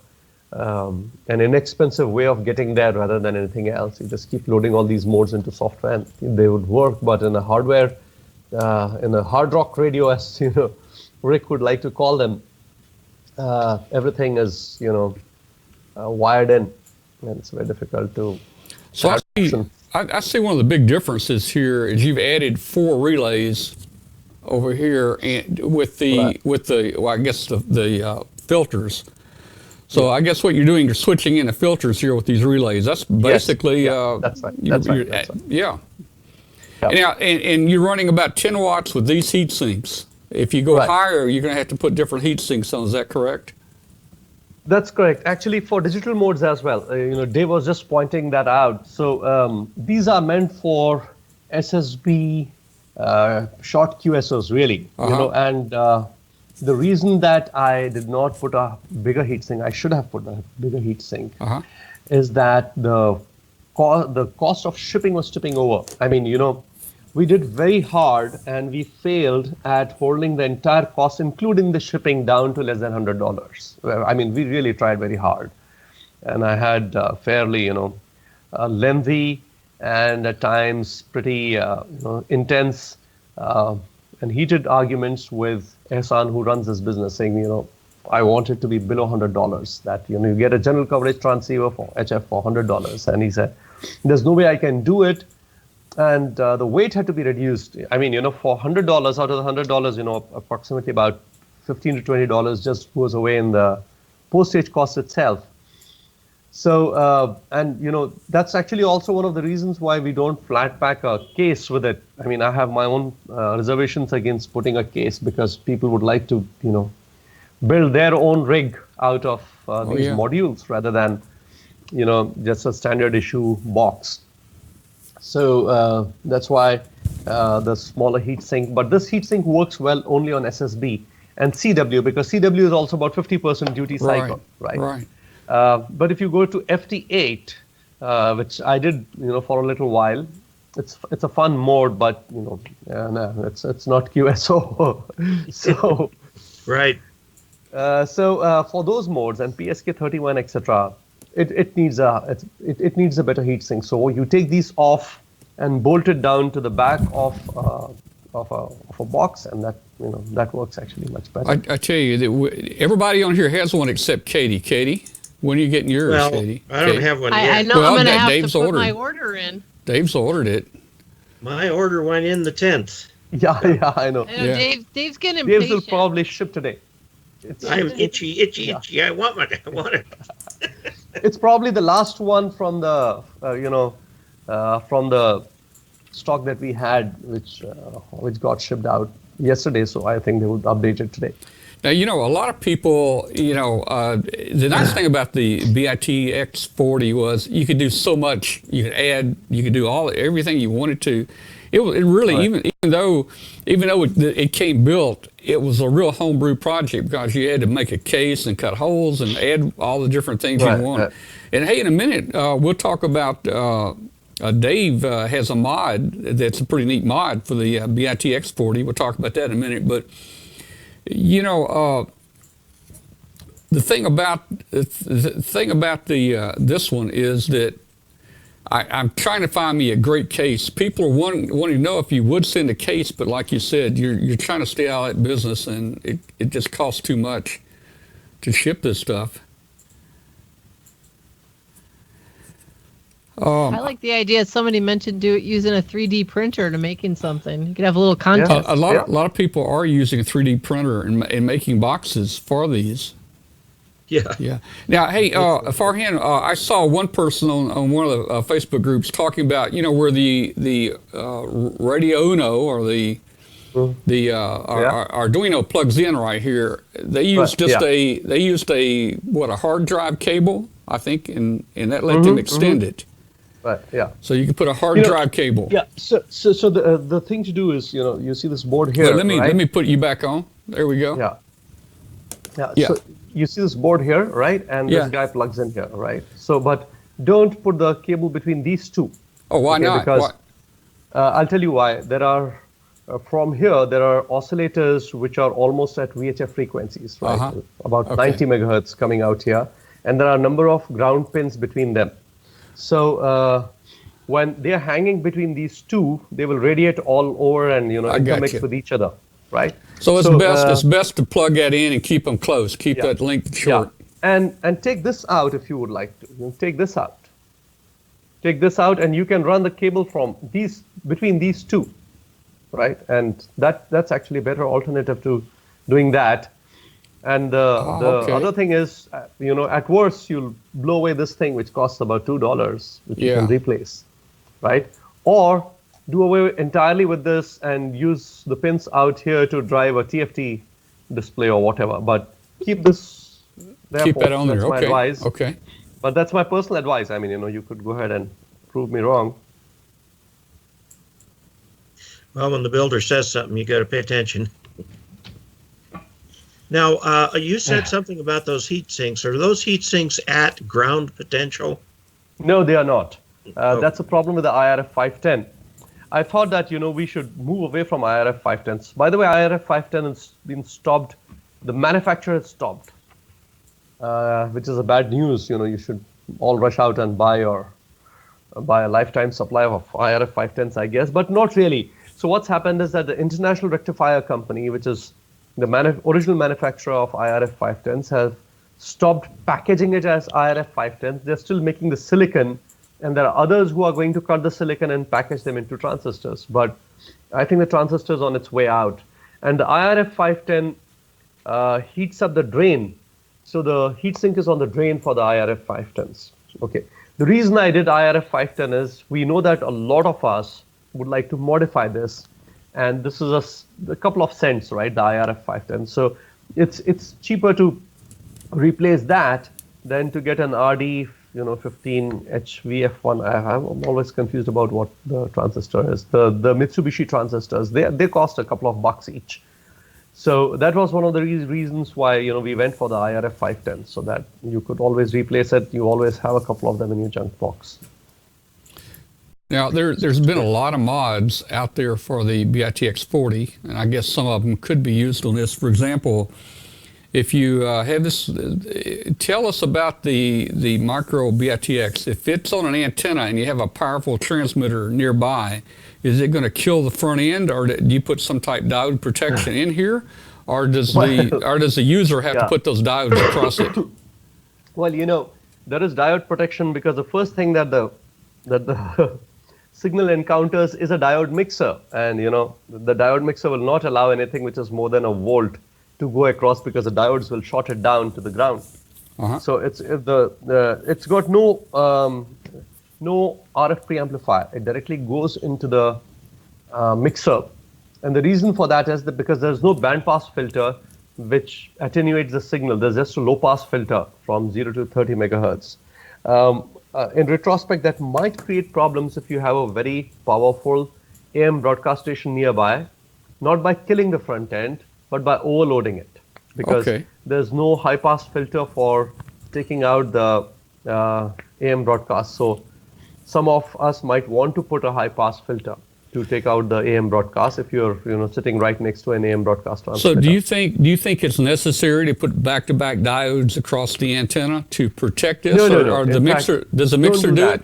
an inexpensive way of getting there rather than anything else. You just keep loading all these modes into software, and they would work. But in a hardware, in a hard rock radio, as Rick would like to call them, everything is wired in, and it's very difficult to. So I see one of the big differences here is you've added 4 relays over here, and with the filters. So I guess what you're doing, you're switching in the filters here with these relays. That's basically that's right. That's right. Yeah. Now, and you're running about 10 watts with these heat sinks. If you go higher, you're going to have to put different heat sinks on. Is that correct? That's correct. Actually, for digital modes as well. Dave was just pointing that out. So these are meant for SSB short QSOs, really. And the reason that I did not put a bigger heatsink, I should have put a bigger heatsink, is that the cost of shipping was tipping over. I mean, we did very hard, and we failed at holding the entire cost, including the shipping, down to less than $100. I mean, we really tried very hard, and I had fairly, lengthy and at times pretty, intense and heated arguments with Ehsan, who runs this business, saying, I want it to be below $100. That you get a general coverage transceiver for HF for $100, and he said, "There's no way I can do it." And the weight had to be reduced. I mean, for $100, out of the $100, approximately about $15 to $20 just goes away in the postage cost itself. So, and that's actually also one of the reasons why we don't flat pack a case with it. I mean, I have my own reservations against putting a case because people would like to, build their own rig out of these modules rather than, just a standard issue box. So that's why the smaller heatsink, but this heatsink works well only on SSB and CW because CW is also about 50% duty cycle, right? Right. But if you go to FT8, which I did, for a little while, it's a fun mode, but no, it's not QSO. So Right. So for those modes and PSK31, etc., it needs a better heatsink. So you take these off and bolt it down to the back of a box, and that works actually much better. I tell you that everybody on here has one except Katie. Katie, when are you getting yours, Well, Katie? I don't have one yet. I know Well, I'm going to have Dave's to put ordered. my order in. Dave's ordered it. My order went in the 10th. Yeah, I know. I know Yeah. Dave's getting Dave's impatient. will probably ship today. I'm itchy. I want it. It's probably the last one from the from the stock that we had, which got shipped out yesterday. So I think they will update it today. Now, a lot of people, the nice thing about the Bitx 40 was you could do so much. You could add, you could do everything you wanted to. It really, Right. even though it came built, it was a real homebrew project because you had to make a case and cut holes and add all the different things Right, you want. right. And hey, in a minute, we'll talk about Dave has a mod that's a pretty neat mod for the Bitx 40. We'll talk about that in a minute. But, the thing about this one is that I'm trying to find me a great case. People are wanting to know if you would send a case, but like you said, you're trying to stay out of that business, and it just costs too much to ship this stuff. I like the idea. Somebody mentioned using a 3D printer to making something. You could have a little contest. A lot of people are using a 3D printer and making boxes for these. Yeah. Yeah. Now, hey, Farhan, I saw one person on one of the Facebook groups talking about, where the Radio Uno or the Arduino plugs in right here. They used a hard drive cable, I think, and that let them extend it. Right. Yeah. So you can put a hard drive cable. Yeah. So the thing to do is, you see this board here. Let right? me put you back on. There we go. Yeah. Yeah. So you see this board here, right? And this guy plugs in here, right? So, but don't put the cable between these two. Oh, why not? Because I'll tell you why. There are from here there are oscillators which are almost at VHF frequencies, right? About 90 megahertz coming out here, and there are a number of ground pins between them. So when they are hanging between these two, they will radiate all over and intermix with each other, right? So it's best to plug that in and keep them close. Keep that length short. Yeah. And take this out if you would like to. Take this out. Take this out, and you can run the cable from between these two, right? And that's actually a better alternative to doing that. And the other thing is, at worst, you'll blow away this thing, which costs about $2, which you can replace, right? Or do away entirely with this and use the pins out here to drive a TFT display or whatever. But keep this there. Keep that on there. That's my advice. Okay. But that's my personal advice. I mean, you could go ahead and prove me wrong. Well, when the builder says something, you got to pay attention. Now, you said something about those heat sinks. Are those heat sinks at ground potential? No, they are not. That's a problem with the IRF 510. I thought that, we should move away from IRF 510s. By the way, IRF 510 has been stopped. The manufacturer has stopped, which is a bad news. You should all rush out and buy a lifetime supply of IRF 510s, I guess, but not really. So what's happened is that the International Rectifier Company, which is the original manufacturer of IRF 510s, have stopped packaging it as IRF 510s. They're still making the silicon, and there are others who are going to cut the silicon and package them into transistors. But I think the transistor is on its way out. And the IRF 510 heats up the drain. So the heat sink is on the drain for the IRF 510s. Okay. The reason I did IRF 510 is we know that a lot of us would like to modify this, and this is a couple of cents, right? The IRF 510. So it's cheaper to replace that than to get an RD 15 HVF1. I'm always confused about what the transistor is. The Mitsubishi transistors, they cost a couple of bucks each. So that was one of the reasons why we went for the IRF 510, so that you could always replace it. You always have a couple of them in your junk box. Now, there's been a lot of mods out there for the Bitx 40, and I guess some of them could be used on this. For example, if you have this, tell us about the micro Bitx. If it's on an antenna and you have a powerful transmitter nearby, is it going to kill the front end, or do you put some type diode protection in here, or does the user have to put those diodes across it? Well, there is diode protection because the first thing that the signal encounters is a diode mixer, and the diode mixer will not allow anything which is more than a volt to go across because the diodes will short it down to the ground. So it's got no RF preamplifier. It directly goes into the mixer, and the reason for that is that because there's no band pass filter which attenuates the signal. There's just a low pass filter from 0 to 30 megahertz. In retrospect, that might create problems if you have a very powerful AM broadcast station nearby, not by killing the front end, but by overloading it, because there's no high pass filter for taking out the AM broadcast. So some of us might want to put a high pass filter to take out the AM broadcast if you're sitting right next to an AM broadcast transmitter. So do you think it's necessary to put back-to-back diodes across the antenna to protect this, No. or the mixer? Does the mixer do it?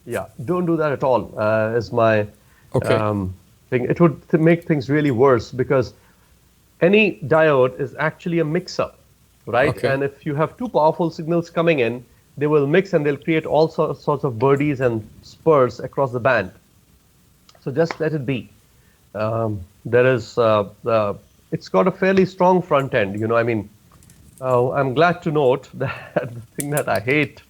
Yeah, don't do that at all. Is my thing. It would make things really worse because any diode is actually a mixer, right? And if you have two powerful signals coming in, they will mix and they'll create all sorts of birdies and spurs across the band. So just let it be. It's got a fairly strong front end. I'm glad to note that the thing that I hate,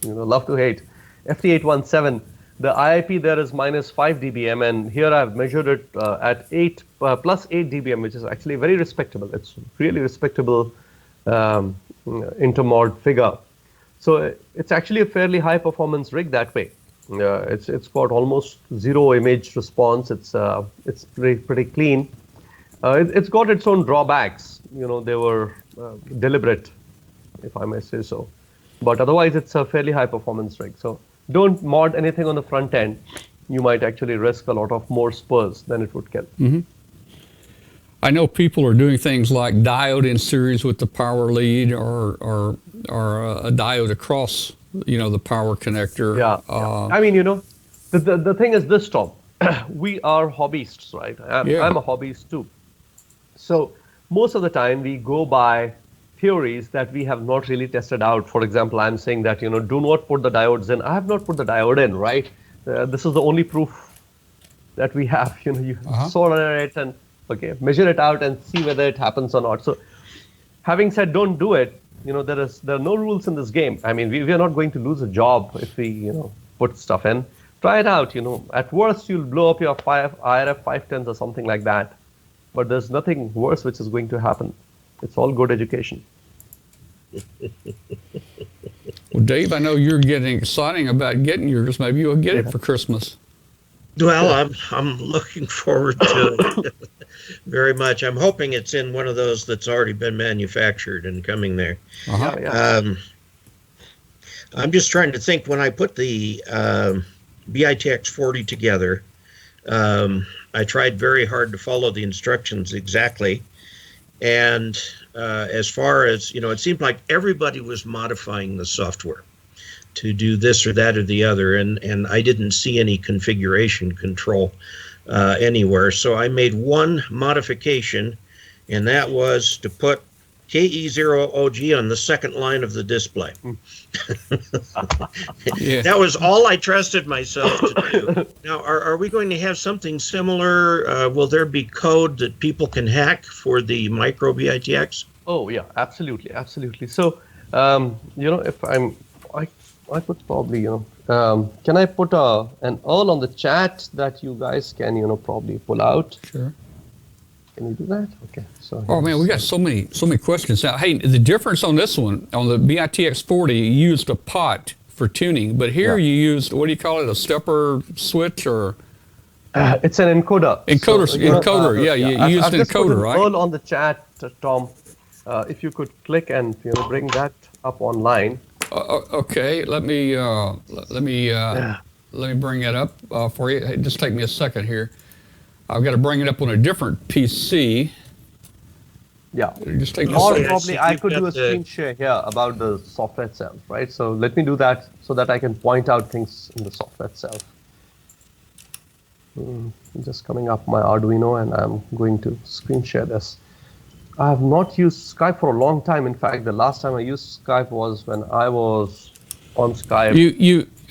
love to hate, FT817, the IIP there is minus 5 dBm, and here I've measured it at plus 8 dBm, which is actually very respectable. It's really respectable intermod figure. So it's actually a fairly high performance rig that way. It's got almost zero image response. It's pretty clean. It's got its own drawbacks. They were deliberate, if I may say so. But otherwise, it's a fairly high performance rig. So don't mod anything on the front end. You might actually risk a lot of more spurs than it would kill. I know people are doing things like diode in series with the power lead, or a diode across, the power connector. I mean, the thing is this, Tom. We are hobbyists, right? I'm a hobbyist too. So most of the time we go by theories that we have not really tested out. For example, I'm saying that, do not put the diodes in. I have not put the diode in, right? This is the only proof that we have. You solder it and measure it out and see whether it happens or not. So having said don't do it, there are no rules in this game. I mean, we are not going to lose a job if we, put stuff in. Try it out, At worst, you'll blow up your IRF 510s or something like that. But there's nothing worse which is going to happen. It's all good education. Well, Dave, I know you're getting exciting about getting yours. Maybe you'll get it for Christmas. Well, I'm looking forward to it very much. I'm hoping it's in one of those that's already been manufactured and coming there. I'm just trying to think, when I put the Bitx 40 together, I tried very hard to follow the instructions exactly. And as far as, it seemed like everybody was modifying the software to do this or that or the other, and I didn't see any configuration control anywhere. So I made one modification, and that was to put KE0OG on the second line of the display. That was all I trusted myself to do. Now, are we going to have something similar? Will there be code that people can hack for the micro Bitx? Oh yeah, absolutely. So, I could probably, can I put an URL on the chat that you guys can, probably pull out? Sure. Can you do that? Okay. So. Oh man, we got so many questions now. Hey, the difference on this one, on the Bitx 40, you used a pot for tuning, but here you used, what do you call it, a stepper switch or? It's an encoder. Encoder. You used an encoder, right? URL on the chat, Tom. If you could click and bring that up online. Okay, let me bring it up for you. Hey, just take me a second here. I've got to bring it up on a different PC. Yeah. Just take me Or a second. probably I could do a screen share here about the software itself, right? So let me do that so that I can point out things in the software itself. Just coming up my Arduino, and I'm going to screen share this. I have not used Skype for a long time. In fact, the last time I used Skype was when I was on Skype.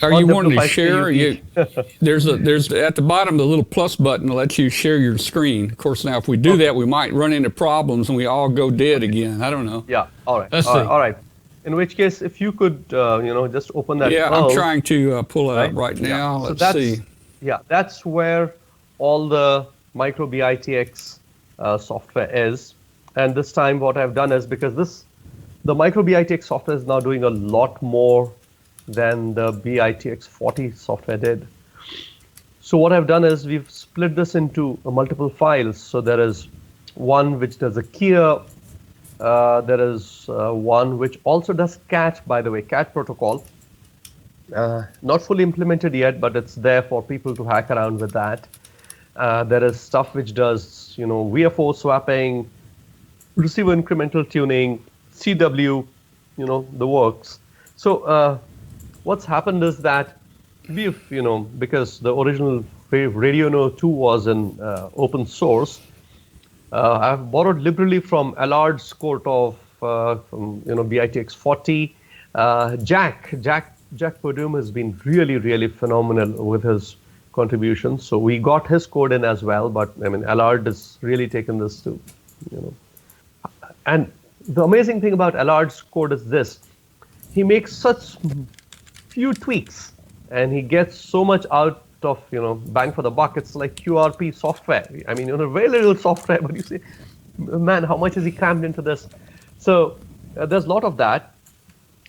Are you wanting to share? There's at the bottom the little plus button that lets you share your screen. Of course, now if we do that, we might run into problems and we all go dead again. I don't know. Yeah. All right. Let's see. All right. In which case, if you could, just open that. Yeah, I'm trying to pull it up right now. So Let's see. Yeah, that's where all the micro Bitx software is. And this time what I've done is, because the micro Bitx software is now doing a lot more than the Bitx 40 software did. So what I've done is we've split this into multiple files. So there is one which does a keyer. There is one which also does CAT, by the way, CAT protocol. Not fully implemented yet, but it's there for people to hack around with that. There is stuff which does, VFO swapping, receiver incremental tuning, CW, the works. So what's happened is that we've, because the original Radio No 2 was in open source, I've borrowed liberally from Allard's code of, Bitx 40. Jack Purdum has been really, really phenomenal with his contributions. So we got his code in as well, but Allard has really taken this to, And the amazing thing about Allard's code is this: he makes such few tweaks, and he gets so much out of bang for the buck. It's like QRP software. Very little software, but you say, man, how much has he crammed into this? So there's a lot of that.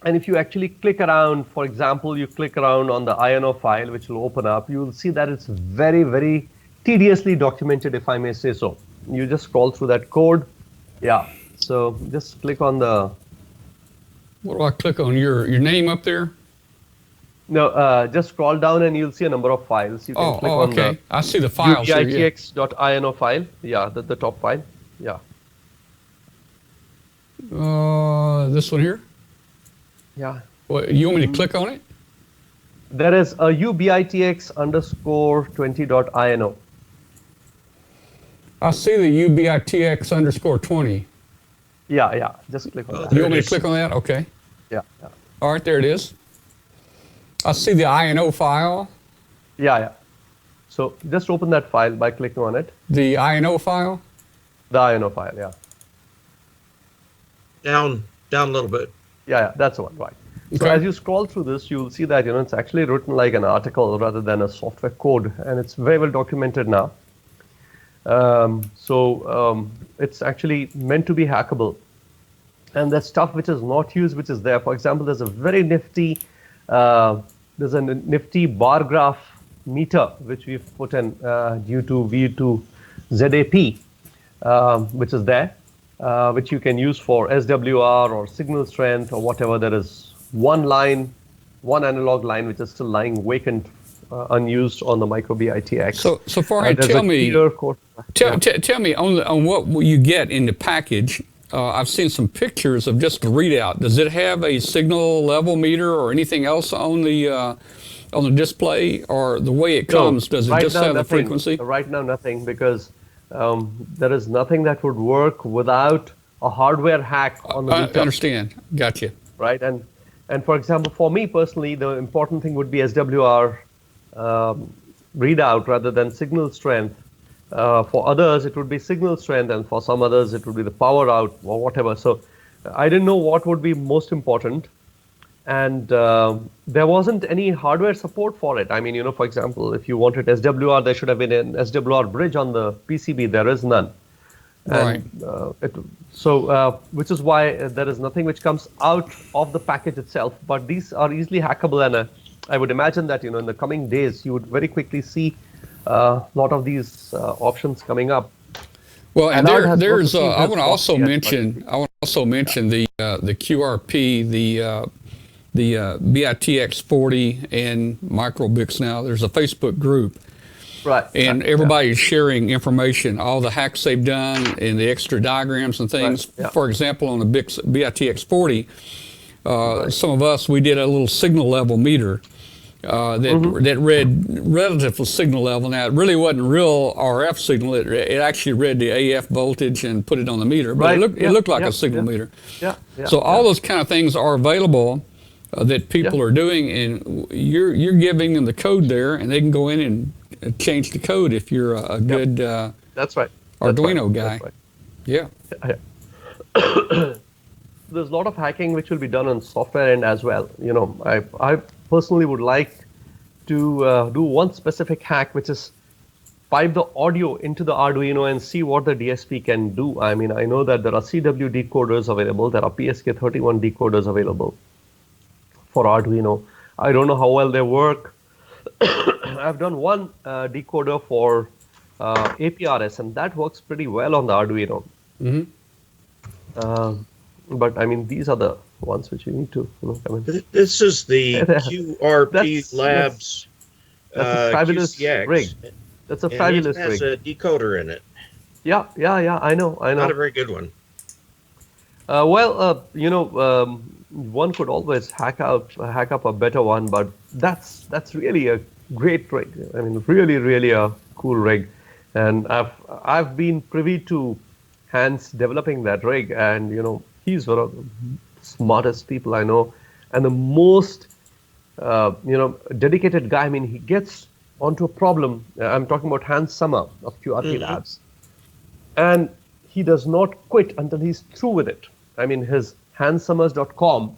And if you actually click around, for example, you click around on the INO file, which will open up, you will see that it's very, very tediously documented, if I may say so. You just scroll through that code. Yeah. So just click on the. What do I click on? Your name up there? No, just scroll down and you'll see a number of files. You can click on okay. I see the files. uBitx.ino file. Yeah, the top file. Yeah. This one here? Yeah. Well, you want me to click on it? There is a uBitx_20.ino. I see the uBitx_20. Yeah. Just click on that. You want me to click on that? Okay. Yeah. All right, there it is. I see the INO file. Yeah. So just open that file by clicking on it. The INO file? The INO file, yeah. Down a little bit. Yeah, that's the one, right. So Okay. as you scroll through this, you'll see that it's actually written like an article rather than a software code, and it's very well documented now. It's actually meant to be hackable. And there's stuff which is not used, which is there. For example, there's a very nifty, bar graph meter, which we've put in due to V2 ZAP, which is there, which you can use for SWR or signal strength or whatever. There is one analog line, which is still lying vacant, unused on the micro Bitx. So Farhan, tell me on what you get in the package. I've seen some pictures of just the readout. Does it have a signal level meter or anything else on the display, or the way it comes? Does it just have the frequency? Right now, nothing, because there is nothing that would work without a hardware hack on the meter. I understand. Gotcha. Right, and for example, for me personally, the important thing would be SWR readout rather than signal strength. For others, it would be signal strength, and for some others, it would be the power out or whatever. So I didn't know what would be most important. and there wasn't any hardware support for it. I mean, you know, for example, if you wanted SWR, there should have been an SWR bridge on the PCB. There is none. Right. And, which is why there is nothing which comes out of the package itself. But these are easily hackable, and I would imagine that, you know, in the coming days, you would very quickly see a lot of these options coming up. Well, and there's I want to also mention the QRP, the BITX 40 and MicroBix now. There's a Facebook group. Right. And everybody's sharing information, all the hacks they've done and the extra diagrams and things. Right, yeah. For example, on the BITX 40, some of us, we did a little signal level meter that read relative signal level. Now, it really wasn't real RF signal. It actually read the AF voltage and put it on the meter, but it looked like a signal meter. So all those kind of things are available that people are doing, and you're giving them the code there, and they can go in and change the code if you're a good that's right. Arduino guy. Right. Yeah. There's a lot of hacking which will be done on software end as well. You know, I personally would like to do one specific hack, which is pipe the audio into the Arduino and see what the DSP can do. I mean, I know that there are CW decoders available, there are PSK31 decoders available for Arduino. I don't know how well they work. I've done one decoder for APRS, and that works pretty well on the Arduino. But I mean, these are the ones which you need to, you know, I mean, This is the QRP Labs. That's a fabulous QCX. rig. That's a fabulous rig. It has rig. a decoder in it. Yeah, I know. Not a very good one. You know, one could always hack up a better one, but that's really a great rig. I mean, really a cool rig, and I've been privy to Hans developing that rig, and you know, he's one of the smartest people I know, and the most you know, dedicated guy. I mean, he gets onto a problem. I'm talking about Hans Sommer of QRP Labs, and he does not quit until he's through with it. I mean, his hanssummers.com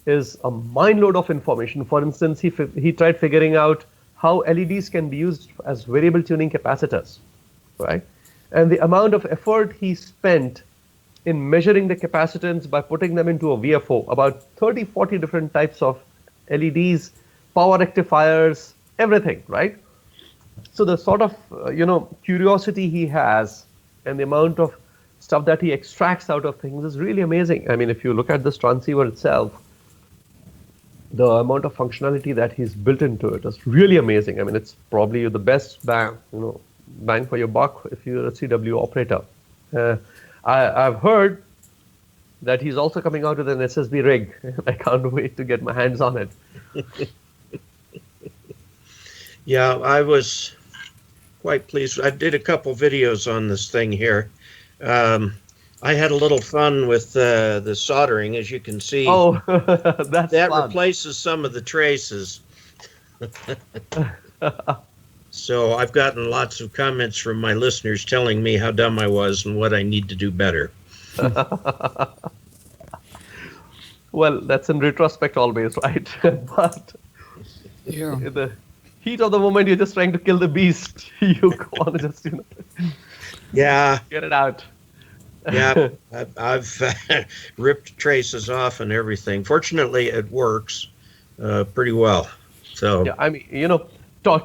is a mindload of information. For instance, he tried figuring out how LEDs can be used as variable tuning capacitors, right? And the amount of effort he spent in measuring the capacitance by putting them into a VFO, about 30, 40 different types of LEDs, power rectifiers, everything, right? So the sort of, you know, curiosity he has and the amount of stuff that he extracts out of things is really amazing. I mean, if you look at this transceiver itself, the amount of functionality that he's built into it is really amazing. I mean, it's probably the best bang for your buck if you're a CW operator. I've heard that he's also coming out with an SSB rig. I can't wait to get my hands on it. Yeah, I was quite pleased. I did a couple videos on this thing here. I had a little fun with the soldering, as you can see. Oh, that fun. Replaces some of the traces. So I've gotten lots of comments from my listeners telling me how dumb I was and what I need to do better. Well, that's in retrospect always, right? But Yeah. in the heat of the moment, you're just trying to kill the beast. You want to just, Yeah. get it out. Yeah, I've ripped traces off and everything. Fortunately, it works pretty well. So Yeah, I mean,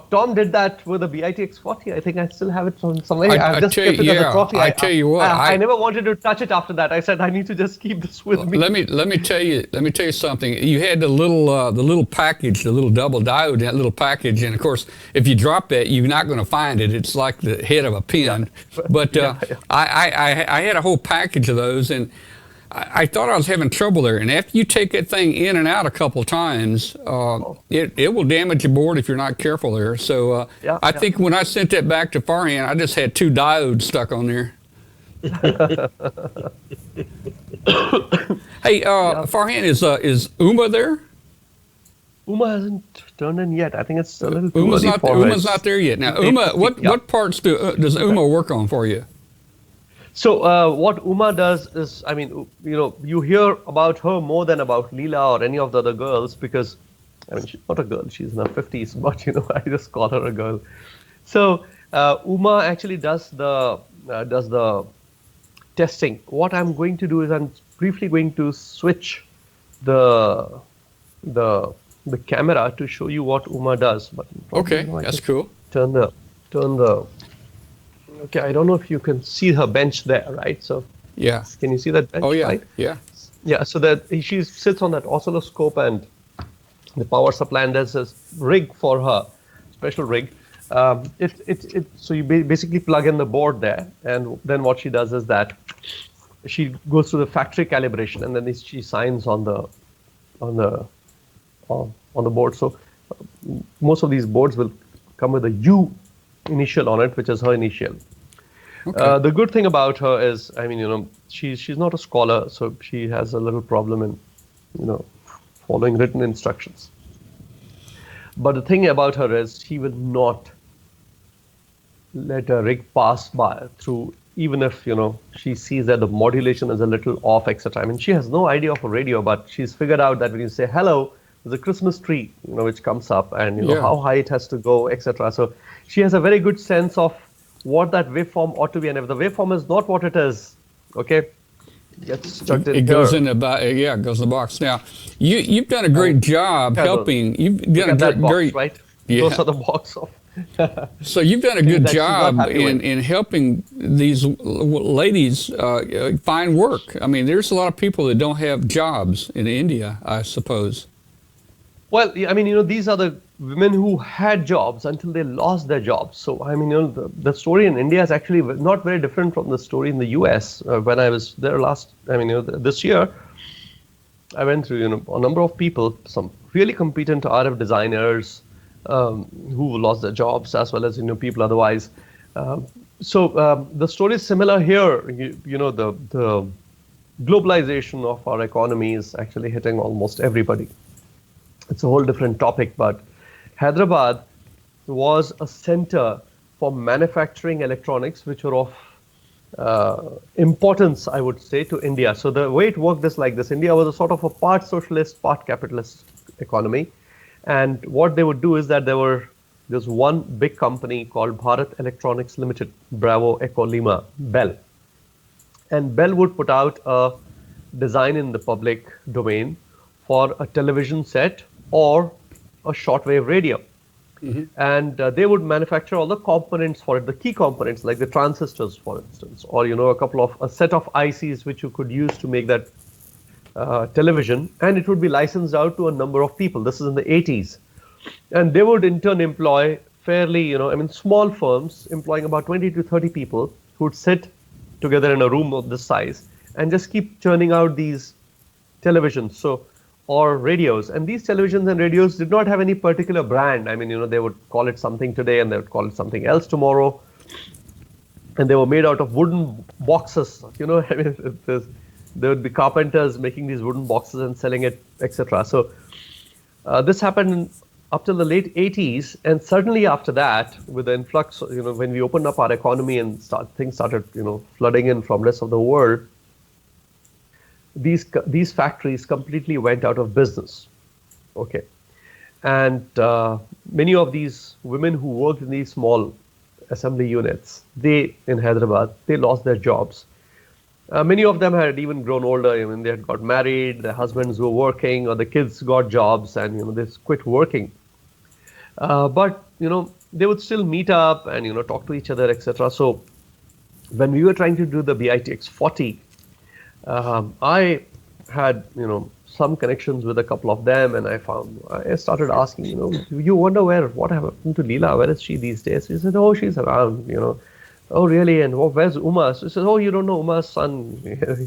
Tom did that with the BITX 40. I think I still have it from somewhere. I've just kept it as a trophy. I tell you what, I never wanted to touch it after that. I said I need to just keep this with me. Let me tell you something. You had the little package, the little double diode, that little package, and of course, if you drop that, you're not going to find it. It's like the head of a pin. But I had a whole package of those, and I thought I was having trouble there. And after you take that thing in and out a couple of times, it will damage your board if you're not careful there. So I think when I sent that back to Farhan, I just had 2 diodes stuck on there. Hey, Farhan, is Uma there? Uma hasn't turned in yet. I think it's a little too Uma's early not there yet. Now, Uma, what parts does Uma work on for you? So what Uma does is, I mean, you hear about her more than about Leela or any of the other girls because, I mean, she's not a girl, she's in her 50s, but, I just call her a girl. So Uma actually does the testing. What I'm going to do is I'm briefly going to switch the camera to show you what Uma does. But okay, that's cool. Turn the. Okay, I don't know if you can see her bench there, right? So yeah, can you see that bench? Oh yeah, right? yeah. Yeah. So that she sits on that oscilloscope and the power supply, and there's a rig for her, special rig. So you basically plug in the board there, and then what she does is that she goes through the factory calibration, and then she signs on the board. So most of these boards will come with a U initial on it, which is her initial. Okay. The good thing about her is, I mean, she's not a scholar, so she has a little problem in, following written instructions. But the thing about her is she will not let a rig pass by through, even if, she sees that the modulation is a little off, etc. I mean, she has no idea of a radio, but she's figured out that when you say hello, there's a Christmas tree, which comes up, and how high it has to go, etc. So she has a very good sense of what that waveform ought to be, and if the waveform is not what it is, okay, gets chucked in. It goes in the it goes in the box. Now, you've done a great job helping. You've done a great, right? Yeah. Those are the box of. So you've done a good job in helping these ladies find work. I mean, there's a lot of people that don't have jobs in India, I suppose. Well, I mean, these are the women who had jobs until they lost their jobs. So, I mean, the story in India is actually not very different from the story in the US. When I was there this year, I went through, a number of people, some really competent RF designers who lost their jobs, as well as, people otherwise. So the story is similar here. The globalization of our economy is actually hitting almost everybody. It's a whole different topic, but Hyderabad was a center for manufacturing electronics, which were of importance, I would say, to India. So the way it worked is like this. India was a sort of a part socialist, part capitalist economy. And what they would do is that there's one big company called Bharat Electronics Limited, Bravo Echo Lima, Bell. And Bell would put out a design in the public domain for a television set or a shortwave radio. Mm-hmm. And they would manufacture all the components for it, the key components like the transistors, for instance, or a set of ICs which you could use to make that television, and it would be licensed out to a number of people. This is in the 80s. And they would in turn employ fairly, small firms employing about 20 to 30 people who would sit together in a room of this size and just keep churning out these televisions or radios. And these televisions and radios did not have any particular brand. I mean, they would call it something today and they would call it something else tomorrow. And they were made out of wooden boxes. There would be carpenters making these wooden boxes and selling it, etc. So this happened up till the late 80s, and certainly after that, with the influx, when we opened up our economy and things started, flooding in from the rest of the world, these factories completely went out of business. Okay, and many of these women who worked in these small assembly units, in Hyderabad, they lost their jobs. Many of them had even grown older. They had got married, their husbands were working, or the kids got jobs, and they quit working. But they would still meet up and talk to each other, etc. So when we were trying to do the BITX 40, I had some connections with a couple of them, and I started asking, you wonder what happened to Leela? Where is she these days? She said, oh, she's around, Oh, really? And where's Uma? She said, oh, you don't know Uma's son.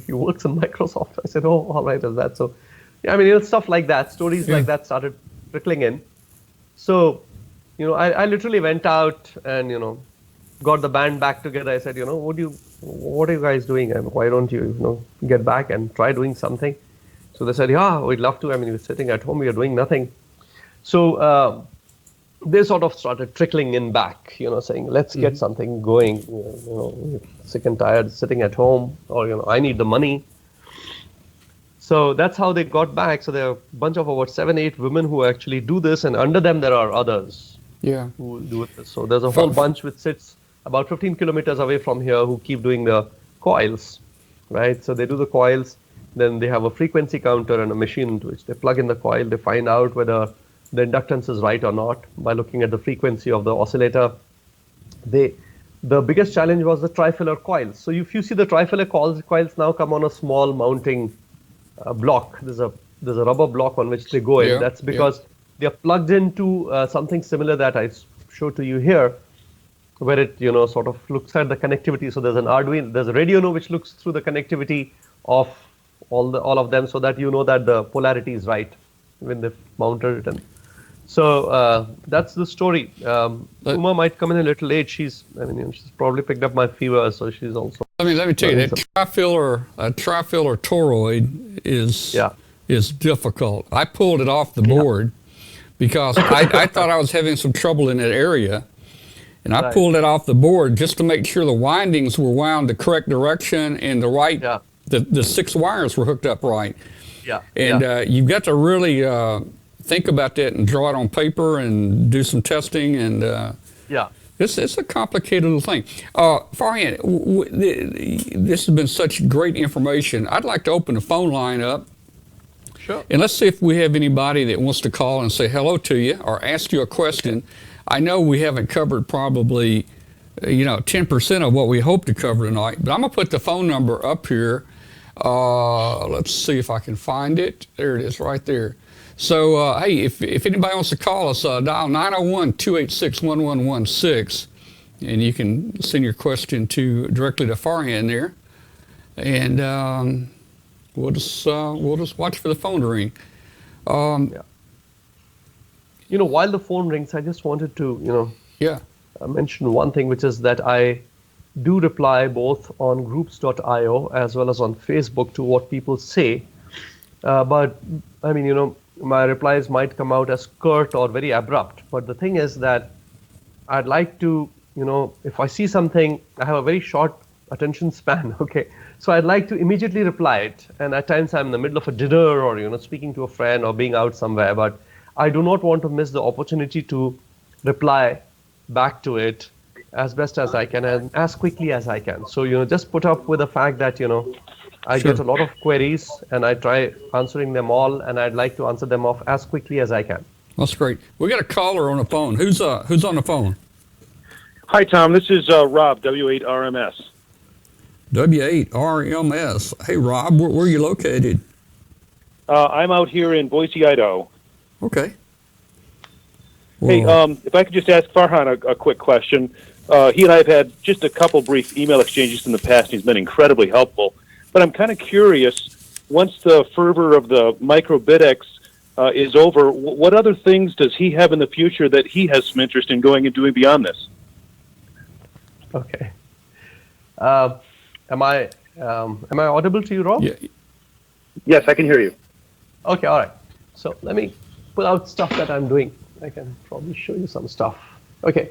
He works in Microsoft. I said, oh, all right, is that so? Yeah, I mean, stuff like that, stories like that started trickling in. So, I literally went out and, got the band back together. I said, what are you guys doing? And why don't you, get back and try doing something? So they said, yeah, we'd love to. I mean, we're sitting at home, we are doing nothing. So they sort of started trickling in back, saying, let's get something going. Sick and tired sitting at home, or, I need the money. So that's how they got back. So there are a bunch of about 7-8 women who actually do this, and under them there are others who do this. So there's a whole bunch which sits about 15 kilometers away from here who keep doing the coils, right? So they do the coils, then they have a frequency counter and a machine into which they plug in the coil. They find out whether the inductance is right or not by looking at the frequency of the oscillator. The biggest challenge was the trifilar coils. So if you see the trifilar coils now come on a small mounting block. There's a rubber block on which they go in. That's because they are plugged into something similar that I showed to you here, where it sort of looks at the connectivity. So there's an Arduino, there's a Arduino which looks through the connectivity of all of them, so that that the polarity is right when they've mounted it. And so that's the story. Uma might come in a little late. She's probably picked up my fever, so she's also. Let me tell you, that trifilar toroid is difficult. I pulled it off the board because I thought I was having some trouble in that area, and I pulled it off the board just to make sure the windings were wound the correct direction and the right. The 6 wires were hooked up right. And you've got to really think about that and draw it on paper and do some testing and. It's a complicated little thing. Farhan, this has been such great information. I'd like to open the phone line up. Sure. And let's see if we have anybody that wants to call and say hello to you or ask you a question. I know we haven't covered probably, 10% of what we hope to cover tonight, but I'm going to put the phone number up here. Let's see if I can find it. There it is right there. So, hey, if anybody wants to call us, dial 901-286-1116, and you can send your question directly to Farhan there, and we'll just watch for the phone to ring. While the phone rings, I just wanted to, mention one thing, which is that I do reply both on groups.io as well as on Facebook to what people say, but my replies might come out as curt or very abrupt. But the thing is that I'd like to, if I see something, I have a very short attention span, okay? So I'd like to immediately reply it. And at times I'm in the middle of a dinner or, speaking to a friend or being out somewhere. But I do not want to miss the opportunity to reply back to it as best as I can and as quickly as I can. So, just put up with the fact that, I get a lot of queries and I try answering them all, and I'd like to answer them off as quickly as I can. That's great. We got a caller on the phone. Who's on the phone? Hi, Tom. This is Rob, W8RMS. W8RMS. Hey, Rob, where are you located? I'm out here in Boise, Idaho. Okay. Well, hey, if I could just ask Farhan a quick question. He and I have had just a couple brief email exchanges in the past, and he's been incredibly helpful. But I'm kind of curious, once the fervor of the micro Bitx is over, what other things does he have in the future that he has some interest in going and doing beyond this? Okay. Am I audible to you, Rob? Yeah. Yes, I can hear you. Okay, all right. So let me pull out stuff that I'm doing. I can probably show you some stuff. Okay.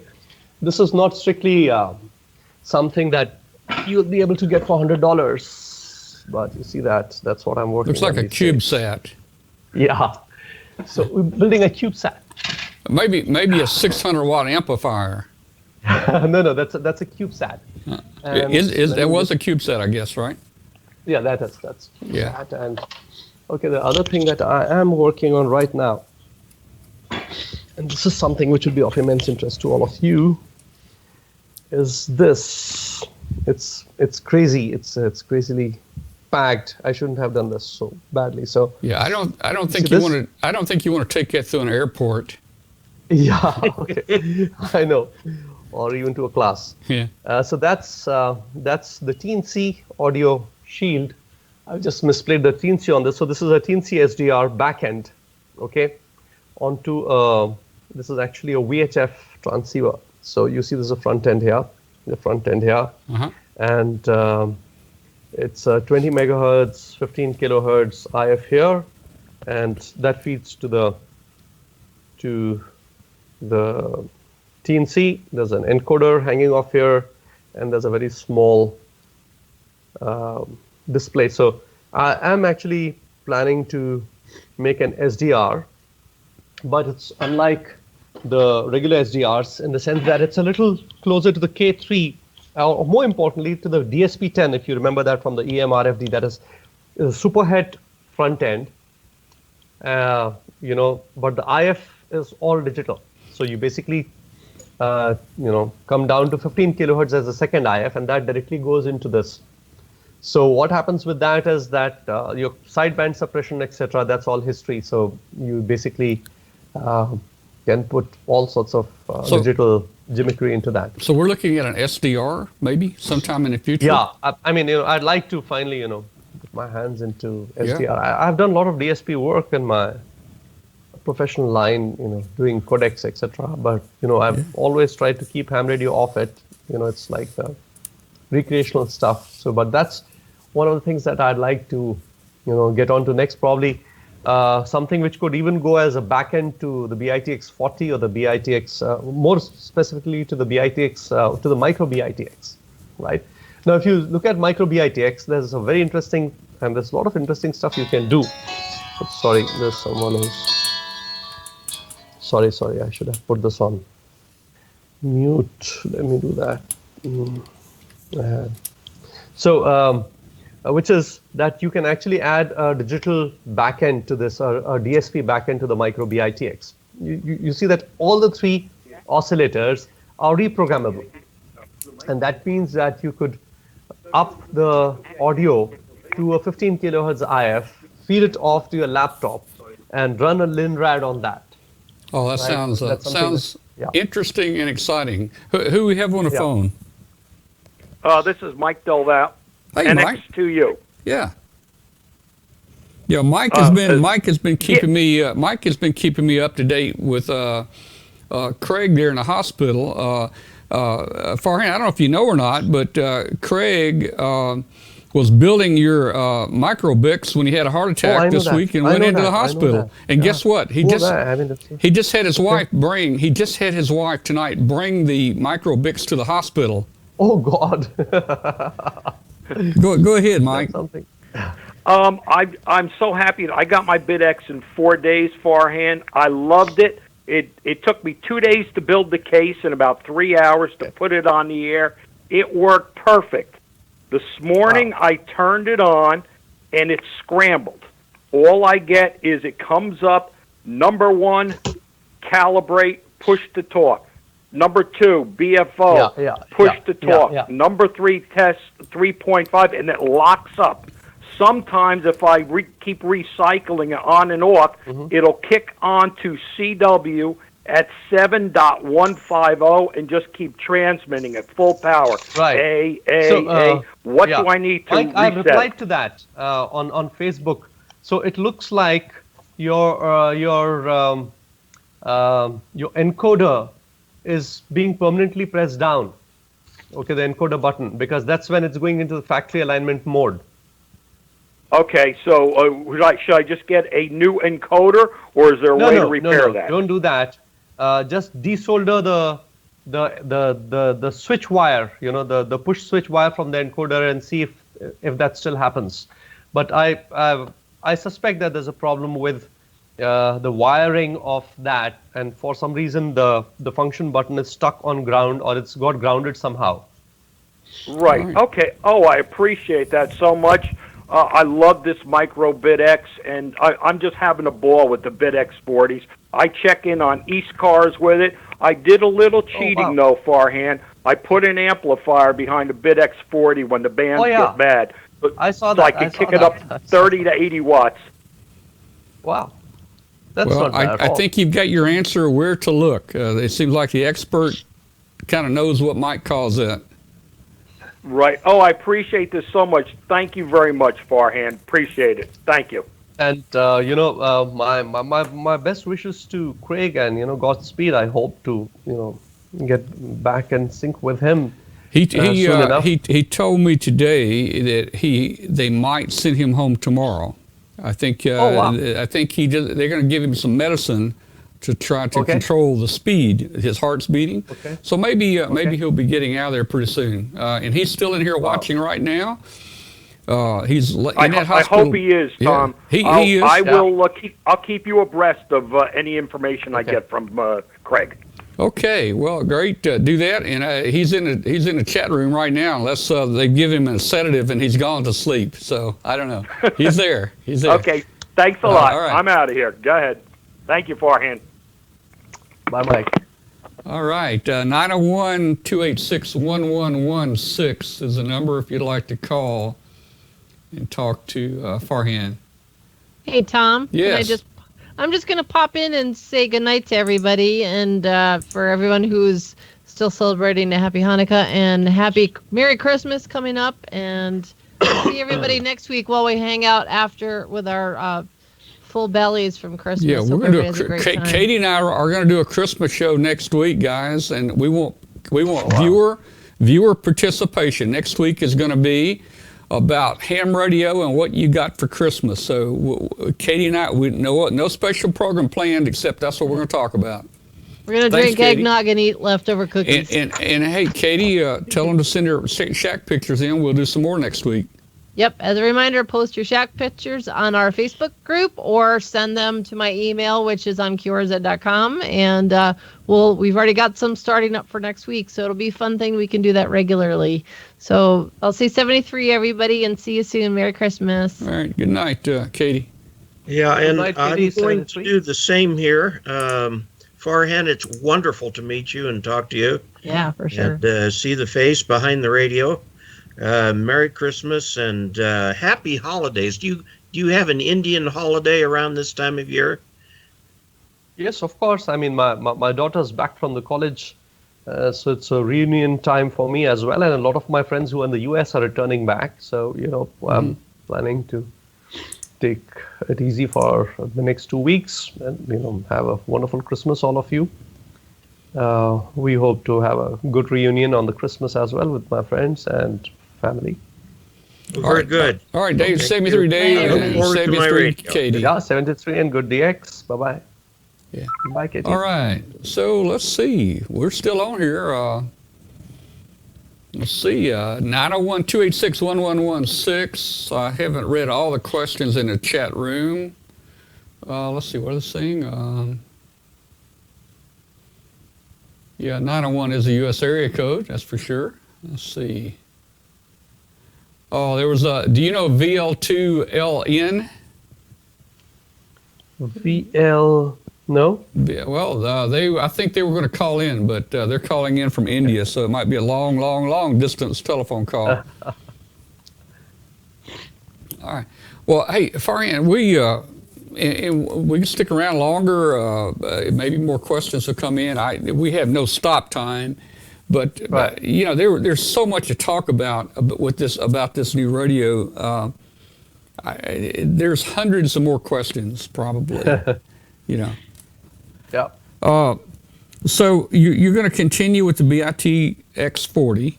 This is not strictly something that you'll be able to get for $100. But you see that's what I'm working on. Looks like a CubeSat. Yeah. So we're building a CubeSat. Maybe a 600-watt amplifier. No, that's a CubeSat. That was a CubeSat, I guess, right? Yeah, that's CubeSat. Yeah. And okay, the other thing that I am working on right now, and this is something which would be of immense interest to all of you, is this. It's crazy. It's crazily packed. I shouldn't have done this so badly. So yeah, I don't think you want to take that through an airport. Yeah, okay. I know, or even to a class. Yeah. So that's the TNC audio shield. I just misplayed the TNC on this. So this is a TNC SDR backend, okay, onto this is actually a VHF transceiver. So you see there's a front end here, and it's 20 megahertz, 15 kilohertz IF here, and that feeds to the TNC, there's an encoder hanging off here, and there's a very small display. So I am actually planning to make an SDR, but it's unlike the regular SDRs in the sense that it's a little closer to the K3, or more importantly to the DSP10, if you remember that from the EMRFD, that is a superhet front end, you know, but the IF is all digital. So you basically, you know, come down to 15 kilohertz as the second IF, and that directly goes into this. So what happens with that is that your sideband suppression, etc., that's all history. So you basically can put all sorts of digital gimmickry into that. So we're looking at an SDR maybe sometime in the future? Yeah, I mean, you know, I'd like to finally, you know, put my hands into SDR. Yeah. I've done a lot of DSP work in my professional line, you know, doing codecs, etc. But, you know, I've always tried to keep ham radio off it. You know, it's like recreational stuff. So, but that's one of the things that I'd like to, you know, get on to next, probably something which could even go as a backend to the BITX 40 or the BITX, more specifically to the BITX, to the micro BITX, right? Now, if you look at micro BITX, there's a very interesting, and there's a lot of interesting stuff you can do. But sorry, there's someone who's, sorry, I should have put this on mute. Let me do that. So, which is that you can actually add a digital backend to this, or a DSP backend to the micro BITX. You see that all the three oscillators are reprogrammable. And that means that you could up the audio to a 15 kilohertz IF, feed it off to your laptop, and run a LINRAD on that. Oh, that right? sounds interesting and exciting. Who we have on the phone? This is Mike Delval. Hey, NX2U. Yeah. Yeah, Mike has been keeping me up to date with Craig there in the hospital. Farhan, I don't know if you know or not, but Craig was building your micro Bitx when he had a heart attack this week and went into the hospital. And guess what? He just had his wife tonight bring the micro Bitx to the hospital. Oh God. Go ahead, Mike. I'm so happy that I got my Bitx in 4 days, Farhan. I loved it. It took me 2 days to build the case and about 3 hours to put it on the air. It worked perfect. This morning I turned it on and it scrambled. All I get is it comes up, number 1, calibrate, push to talk. Number 2, BFO, push to talk. Number 3, test 3.5, and it locks up. Sometimes if I keep recycling it on and off, it'll kick on to CW at 7.150 and just keep transmitting at full power. Right. What do I need to reset? I replied to that on Facebook. So it looks like your encoder is being permanently pressed down. Okay, the encoder button, because that's when it's going into the factory alignment mode. Okay, so should I just get a new encoder, or is there a way to repair that? Don't do that. Just desolder the switch wire, you know, the push switch wire from the encoder, and see if that still happens. But I suspect that there's a problem with the wiring of that, and for some reason the function button is stuck on ground, or it's got grounded somehow. Right. Okay. Oh, I appreciate that so much. I love this micro Bitx, and I'm just having a ball with the Bitx 40s. I check in on East cars with it. I did a little cheating, though, Farhan. I put an amplifier behind the Bitx 40 when the bands get bad. But I saw that. So I could kick it up 30 to 80 watts. Wow. That's not bad at all. I think you've got your answer where to look. It seems like the expert kind of knows what might cause that. Right. Oh, I appreciate this so much. Thank you very much, Farhan. Appreciate it. Thank you. And you know, my best wishes to Craig, and you know, Godspeed. I hope to get back in sync with him. He told me today that they might send him home tomorrow. I think I think they're going to give him some medicine to try to control the speed. His heart's beating. Okay. So maybe he'll be getting out of there pretty soon. And he's still in here watching right now. He's in that hospital. I hope he is, Tom. Yeah, he is. I'll keep you abreast of any information I get from Craig. Okay, well, great. Do that, and he's in the chat room right now. Unless they give him a sedative and he's gone to sleep. So I don't know. He's there. He's there. Okay, thanks a lot. All right. I'm out of here. Go ahead. Thank you, Farhan. Bye, Mike. All right, 901-286-1116 is the number if you'd like to call and talk to Farhan. Hey, Tom. Yes. I'm just going to pop in and say goodnight to everybody, and for everyone who's still celebrating a happy Hanukkah and happy Merry Christmas coming up, and see everybody next week while we hang out after with our full bellies from Christmas. Yeah, we're going to do Katie and I are going to do a Christmas show next week, guys, and we want viewer participation. Next week is going to be about ham radio and what you got for Christmas. So Katie and I, no special program planned, except that's what we're going to talk about. We're going to drink eggnog and eat leftover cookies. And hey, Katie, tell them to send their shack pictures in. We'll do some more next week. Yep. As a reminder, post your shack pictures on our Facebook group or send them to my email, which is on QRZ.com. And we've already got some starting up for next week, so it'll be a fun thing. We can do that regularly. So I'll say 73, everybody, and see you soon. Merry Christmas. All right. Good night, Katie. Yeah, and night, I'm Katie, going to 73. do the same here. Farhan, it's wonderful to meet you and talk to you. Yeah, for sure. And see the face behind the radio. Merry Christmas and happy holidays. Do you have an Indian holiday around this time of year? Yes, of course. I mean, my daughter's back from the college, so it's a reunion time for me as well. And a lot of my friends who are in the US are returning back. So, I'm planning to take it easy for the next 2 weeks and, have a wonderful Christmas, all of you. We hope to have a good reunion on the Christmas as well with my friends and family. Very good. All right, Dave, 73 Dave, Look and forward to my 73 radio. Katie. Yeah, 73 and good DX. Bye-bye. Yeah. Bye, Katie. All right, so let's see. We're still on here. Let's see, 901-286-1116. I haven't read all the questions in the chat room. Let's see, what are they saying? 901 is a U.S. area code, that's for sure. Let's see. Oh, there was do you know VL2LN? VL, no? Well, I think they were going to call in, but they're calling in from India, so it might be a long distance telephone call. All right. Well, hey, Farhan, we can stick around longer. Maybe more questions will come in. We have no stop time, but right. There's so much to talk about this new radio. There's hundreds of more questions probably. Yeah. So you're going to continue with the Bitx 40.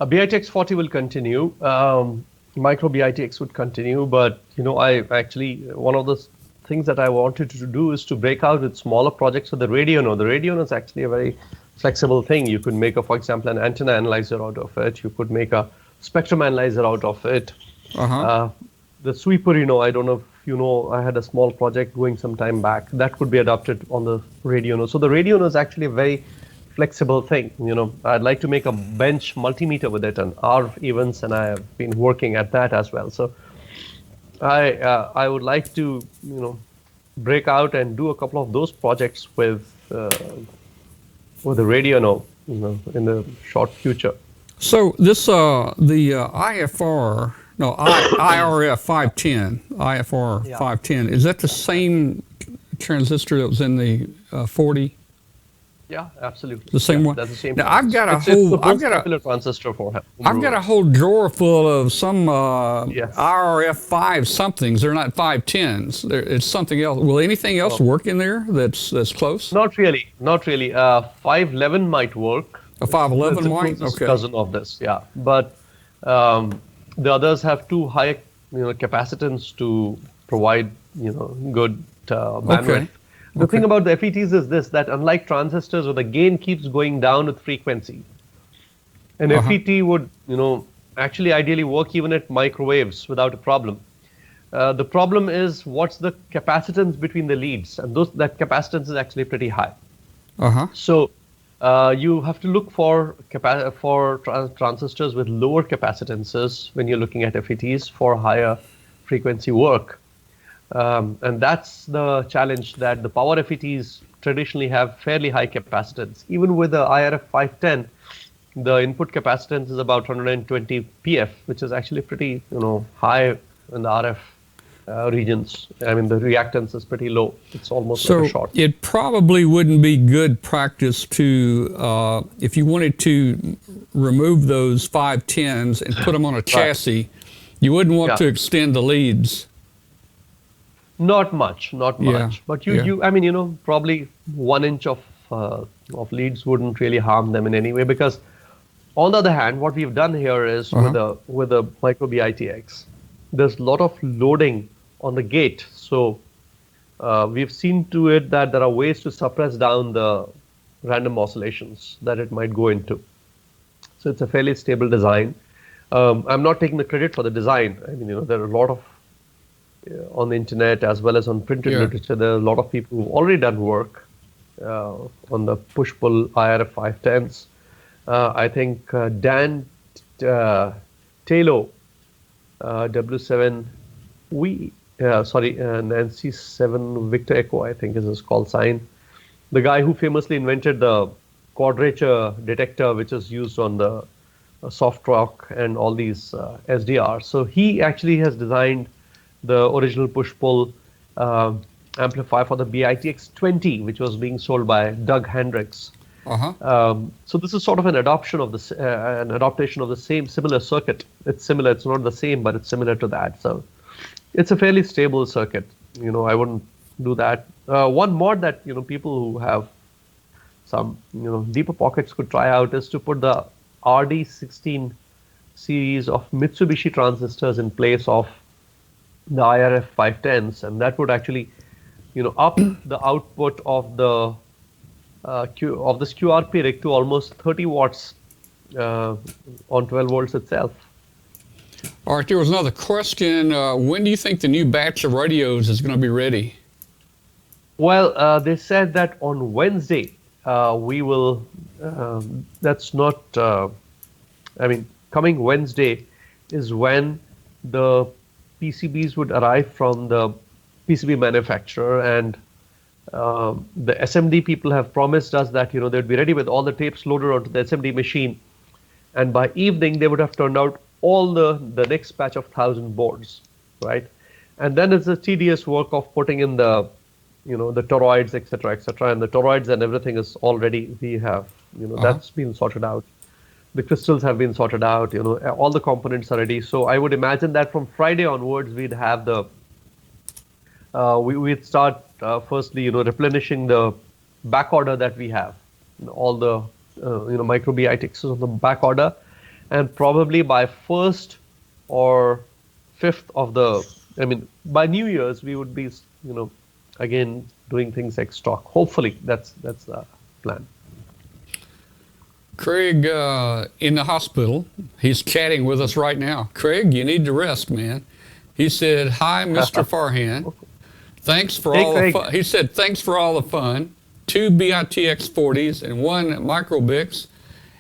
Bitx 40 will continue. Micro Bitx would continue, but I actually, one of the things that I wanted to do is to break out with smaller projects for the radio node. The radio node is actually a very flexible thing. You could make, for example, an antenna analyzer out of it. You could make a spectrum analyzer out of it. The sweeper, I don't know if I had a small project going some time back that could be adopted on the radio node. So the radio node is actually a very flexible thing. I'd like to make a bench multimeter with it, and our events, and I have been working at that as well. So I would like to break out and do a couple of those projects with the radio node in the short future. So this the IRF 510, IFR 510, is that the same transistor that was in the 40? Yeah, absolutely. The same one. That's the same. Now I've got a popular transistor for him. I've got a whole drawer full of some IRF 5 somethings. They're not 510s. It's something else. Will anything else work in there that's close? Not really. 511 might work. A 511 might. Okay. Cousin of this, yeah. But the others have too high, capacitance to provide, good bandwidth. Okay. The thing about the FETs is this, that unlike transistors where the gain keeps going down with frequency, an FET would, actually ideally work even at microwaves without a problem. The problem is what's the capacitance between the leads, and that capacitance is actually pretty high. So you have to look for transistors with lower capacitances when you're looking at FETs for higher frequency work. And that's the challenge, that the power FETs traditionally have fairly high capacitance. Even with the IRF 510, the input capacitance is about 120 PF, which is actually pretty, high in the RF regions. I mean, the reactance is pretty low. It's almost like a short. So it probably wouldn't be good practice to, if you wanted to remove those 510s and put them on a chassis, you wouldn't want to extend the leads. Not much. But probably 1 inch of leads wouldn't really harm them in any way, because on the other hand, what we've done here is with the micro BITX, there's a lot of loading on the gate. So we've seen to it that there are ways to suppress down the random oscillations that it might go into. So it's a fairly stable design. I'm not taking the credit for the design. I mean, there are a lot of on the internet as well as on printed literature, there are a lot of people who've already done work on the push-pull IRF 510s. I think Dan Taylor, W7 Nancy 7 Victor Echo, I think is his call sign. The guy who famously invented the quadrature detector, which is used on the soft rock and all these SDRs. So he actually has designed the original push-pull amplifier for the BITX 20, which was being sold by Doug Hendricks. So this is sort of an adaptation of the similar circuit. It's similar. It's not the same, but it's similar to that. So it's a fairly stable circuit. I wouldn't do that. One mod that people who have some deeper pockets could try out is to put the RD16 series of Mitsubishi transistors in place of the IRF 510s, and that would actually up the output of the of this QRP rig to almost 30 watts on 12 volts itself. All right, there was another question. When do you think the new batch of radios is going to be ready? Well, they said that on Wednesday we will. That's not. Coming Wednesday is when the PCBs would arrive from the PCB manufacturer, and the SMD people have promised us that they'd be ready with all the tapes loaded onto the SMD machine, and by evening they would have turned out all the next batch of 1,000 boards, right? And then it's the tedious work of putting in the the toroids, etc., and the toroids and everything is already, we have that's been sorted out. The crystals have been sorted out, all the components are ready. So I would imagine that from Friday onwards, we'd have the, we'd start firstly, replenishing the back order that we have, all the, micro BITXs on the back order. And probably by 1st or 5th of by New Year's, we would be, again, doing things like stock. Hopefully, that's the plan. Craig in the hospital. He's chatting with us right now. Craig, you need to rest, man. He said, "Hi, Mr. Farhan. Thanks for all the fun." He said, "Thanks for all the fun. 2 BITX 40s and 1 micro Bitx."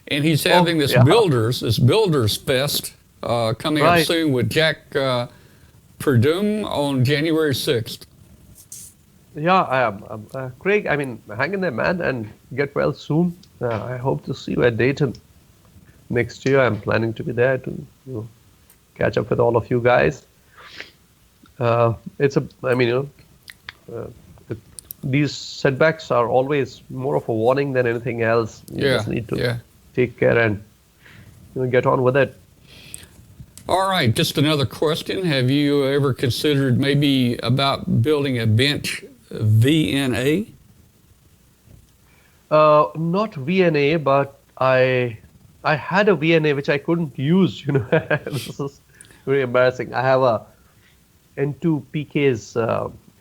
And he's having this builders fest coming up soon with Jack Perdum on January 6th. Yeah, I am. Craig, hang in there, man, and get well soon. I hope to see you at Dayton next year. I'm planning to be there to catch up with all of you guys. These setbacks are always more of a warning than anything else. You just need to take care and get on with it. All right, just another question. Have you ever considered maybe about building a bench VNA? Not VNA, but I had a VNA which I couldn't use. This is very embarrassing. I have a N2 PK's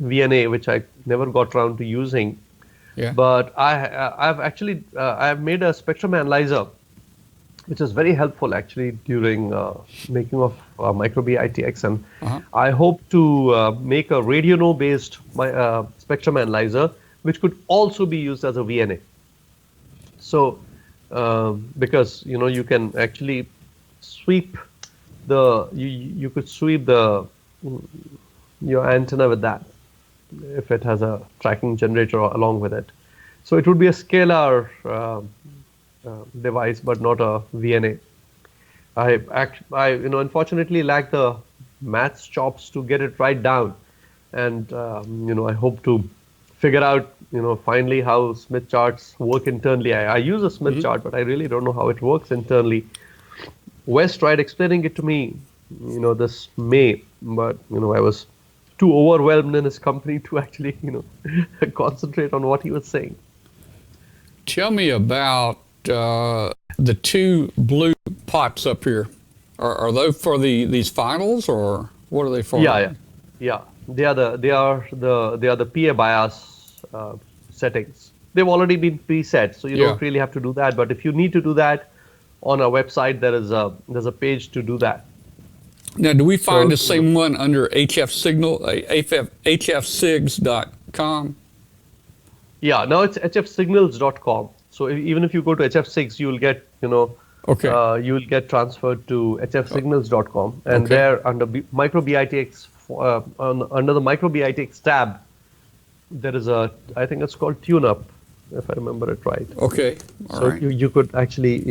VNA, which I never got around to using. Yeah. But I've made a spectrum analyzer, which is very helpful actually during making of micro BITX, and I hope to make a radiono-based spectrum analyzer, which could also be used as a VNA. So, because you can actually sweep you could sweep your antenna with that if it has a tracking generator along with it. So it would be a scalar device, but not a VNA. I unfortunately lack the maths chops to get it right down, and I hope to figure out finally how Smith charts work internally. I use a Smith chart, but I really don't know how it works internally. Wes tried explaining it to me, this May, but I was too overwhelmed in his company to actually concentrate on what he was saying. Tell me about the two blue pots up here. Are those for these finals, or what are they for? Yeah. They are the PA bias settings. They've already been preset, so you don't really have to do that. But if you need to do that on our website, there's a page to do that. Now, do we find the same one under HF Signal, hfsigs.com? Yeah, now it's hfsignals.com. So even if you go to HF6, you will get you will get transferred to hfsignals.com, and there under micro BITX under the micro BITX tab, there is I think it's called Tune Up, if I remember it right. Okay. So you could actually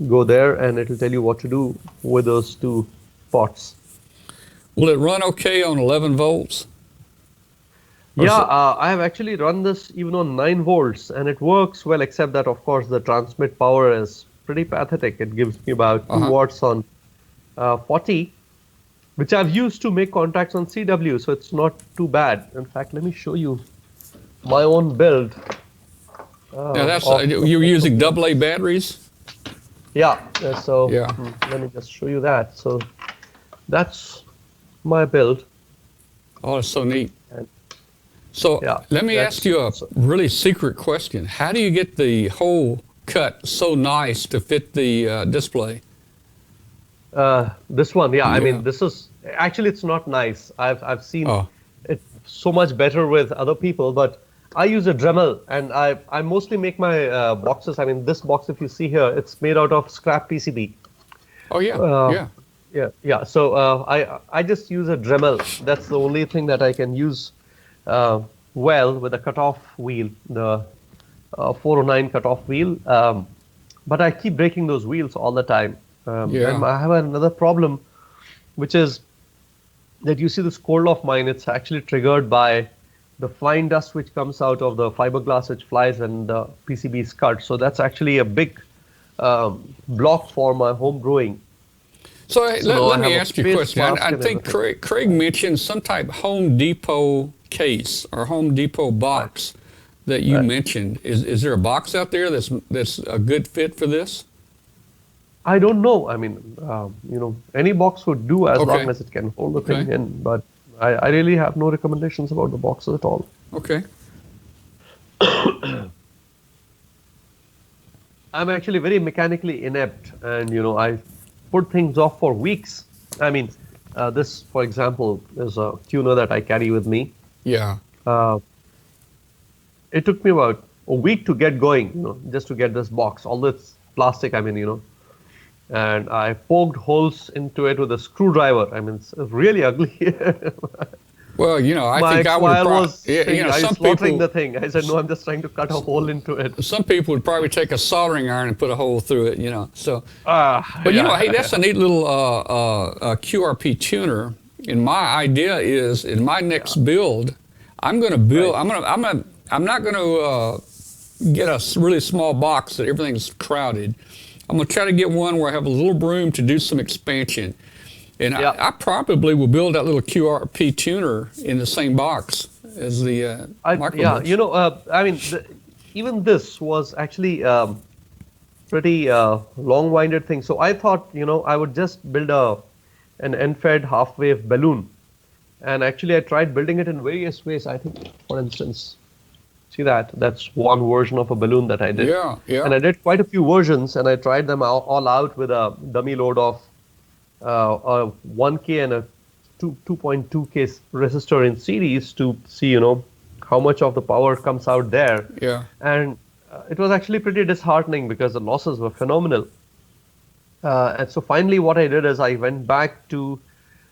go there, and it will tell you what to do with those two pots. Will it run okay on 11 volts? Yeah, I have actually run this even on 9 volts, and it works well, except that, of course, the transmit power is pretty pathetic. It gives me about 2 watts on 40, which I've used to make contacts on CW, so it's not too bad. In fact, let me show you my own build. Now you're using AA batteries? Yeah, so let me just show you that. So that's my build. Oh, it's so neat. So let me ask you a really secret question. How do you get the hole cut so nice to fit the display? This one, I mean, this is actually, it's not nice. I've seen it so much better with other people, but I use a Dremel, and I mostly make my boxes. I mean, this box, if you see here, it's made out of scrap PCB. Oh yeah, yeah. So I just use a Dremel. That's the only thing that I can use well with a cutoff wheel, the 409 cutoff wheel. But I keep breaking those wheels all the time. And I have another problem, which is that you see this cold of mine. It's actually triggered by the flying dust which comes out of the fiberglass which flies, and the PCB is cut. So that's actually a big block for my home brewing. So let me ask you a question. I think Craig mentioned some type of Home Depot case or Home Depot box that you mentioned. Is there a box out there that's a good fit for this? I don't know. I mean, any box would do as long as it can hold the thing in. But I really have no recommendations about the boxes at all. Okay. I'm actually very mechanically inept, and I put things off for weeks. I mean, this, for example, is a tuner that I carry with me. Yeah. It took me about a week to get going, just to get this box. All this plastic, I mean, and I poked holes into it with a screwdriver. I mean, it's really ugly. Well, I think I would some people the thing. I said, no, I'm just trying to cut a hole into it. Some people would probably take a soldering iron and put a hole through it, So, but hey, that's a neat little QRP tuner. And my idea is, in my next build, I'm going to build. I'm not going to get a really small box that everything's crowded. I'm going to try to get one where I have a little room to do some expansion. And I probably will build that little QRP tuner in the same box as the micro. Yeah, I mean, even this was actually pretty long-winded thing. So I thought, I would just build an end-fed half-wave balloon, And actually, I tried building it in various ways. I think, for instance, see that's one version of a balloon that I did. Yeah, yeah. And I did quite a few versions, and I tried them all out with a dummy load of a 1K and a 2.2K resistor in series to see, how much of the power comes out there. Yeah. And it was actually pretty disheartening because the losses were phenomenal. And so finally, what I did is I went back to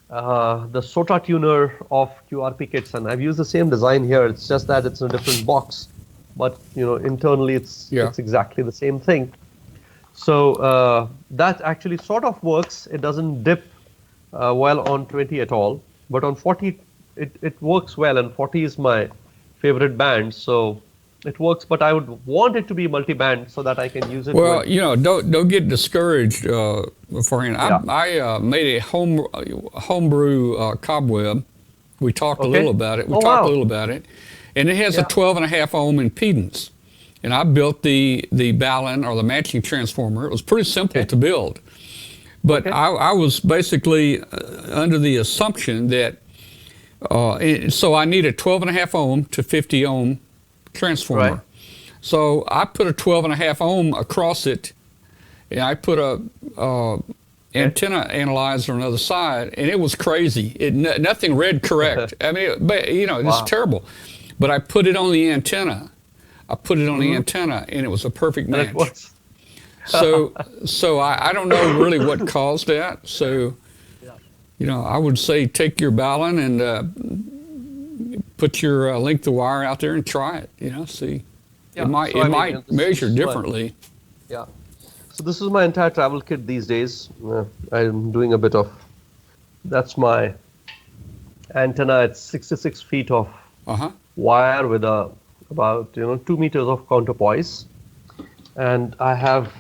the SOTA tuner of QRP kits, and I've used the same design here. It's just that it's in a different box, but internally it's exactly the same thing. So that actually sort of works. It doesn't dip well on 20 at all, but on 40 it works well, and 40 is my favorite band, so it works. But I would want it to be multi-band so that I can use it. Well, don't get discouraged, Farhan. I made a homebrew cobweb. We talked a little about it. We talked a little about it, and it has a 12.5 ohm impedance. And I built the balun or the matching transformer. It was pretty simple to build, but I was basically under the assumption that so I need a 12.5 ohm to 50 ohm transformer. Right. So I put a 12.5 ohm across it, and I put a antenna analyzer on the other side, and it was crazy. Nothing read correct. I mean, it's terrible. But I put it on the antenna. The antenna, and it was a perfect match. So I don't know really what caused that. So, I would say take your balun and put your length of wire out there and try it. See. Yeah. It might measure differently. Yeah. So this is my entire travel kit these days. I'm doing a bit of. That's my antenna. It's 66 feet of wire with about 2 meters of counterpoise, and I have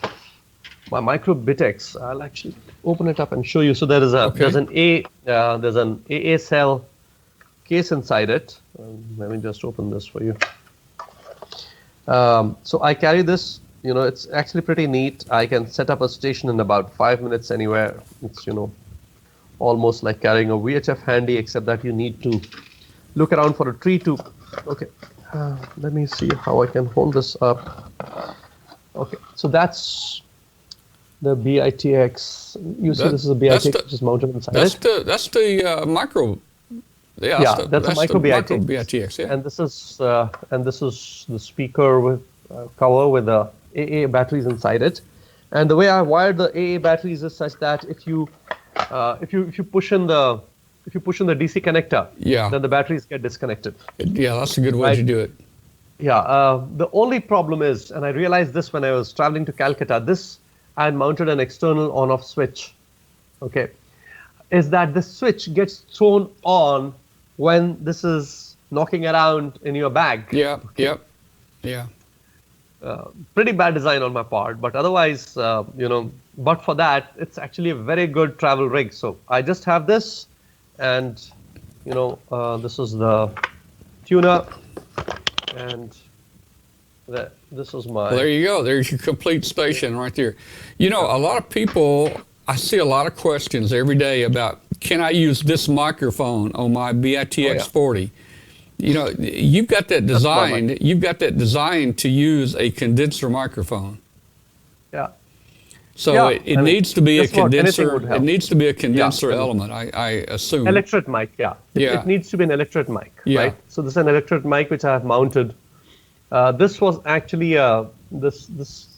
my micro Bitx. I'll actually open it up and show you. So there's an AA cell case inside it. Let me just open this for you. So I carry this. It's actually pretty neat. I can set up a station in about 5 minutes anywhere. It's almost like carrying a VHF handy, except that you need to look around for a tree to. Okay. Let me see how I can hold this up. Okay, so that's the BITX. You see, this is a BITX which is mounted inside it. That's the micro. Yeah, that's a micro BITX. BITX. Yeah. And this is the speaker with cover with the AA batteries inside it. And the way I wired the AA batteries is such that if you push in the DC connector, then the batteries get disconnected. Yeah, that's a good way to do it. Yeah, the only problem is, and I realized this when I was traveling to Calcutta, I had mounted an external on-off switch, is that the switch gets thrown on when this is knocking around in your bag. Yeah, yeah. Pretty bad design on my part, but otherwise, but for that, it's actually a very good travel rig. So I just have this. And this is the tuner, and this is my. Well, there you go. There's your complete station right there. A lot of people. I see a lot of questions every day about, can I use this microphone on my BITX 40? You've got that designed. You've got that designed to use a condenser microphone. Yeah. So it needs to be a condenser. It needs to be a condenser element, I assume. Electret mic, It needs to be an electret mic, right? So this is an electret mic which I have mounted. This was actually this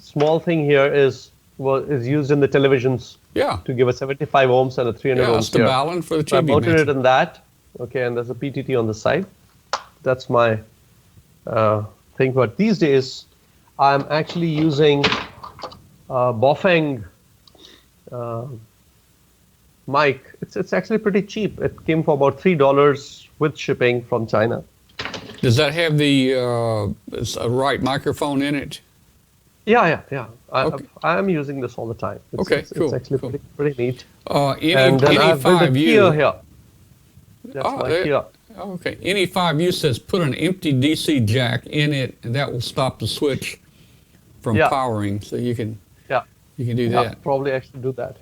small thing here is used in the televisions. To give a 75 ohms and a 300 ohms. It's the balun for the TV. So I mounted it in that. Okay, and there's a PTT on the side. That's my thing. But these days, I'm actually using. Bofeng mic. It's actually pretty cheap. It came for about $3 with shipping from China. Does that have the right microphone in it? Yeah. I am using this all the time. Cool. It's actually pretty neat. And then I've built a Kia here. That's my Kia. Okay. Any 5U says put an empty DC jack in it, and that will stop the switch from powering. So you can. You can do that. Probably actually do that,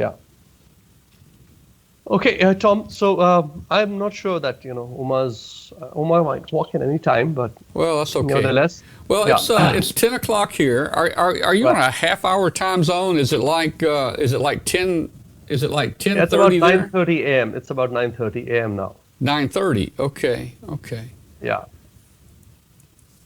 Okay, Tom. So I'm not sure that Uma might walk in any time, but well, that's okay. Nevertheless, well, yeah. It's 10 o'clock here. Are you on a half-hour time zone? Is it like 10? Is it like 10:30 it's about there? 9:30 a.m. It's about 9:30 a.m. now. 9:30. Okay. Yeah.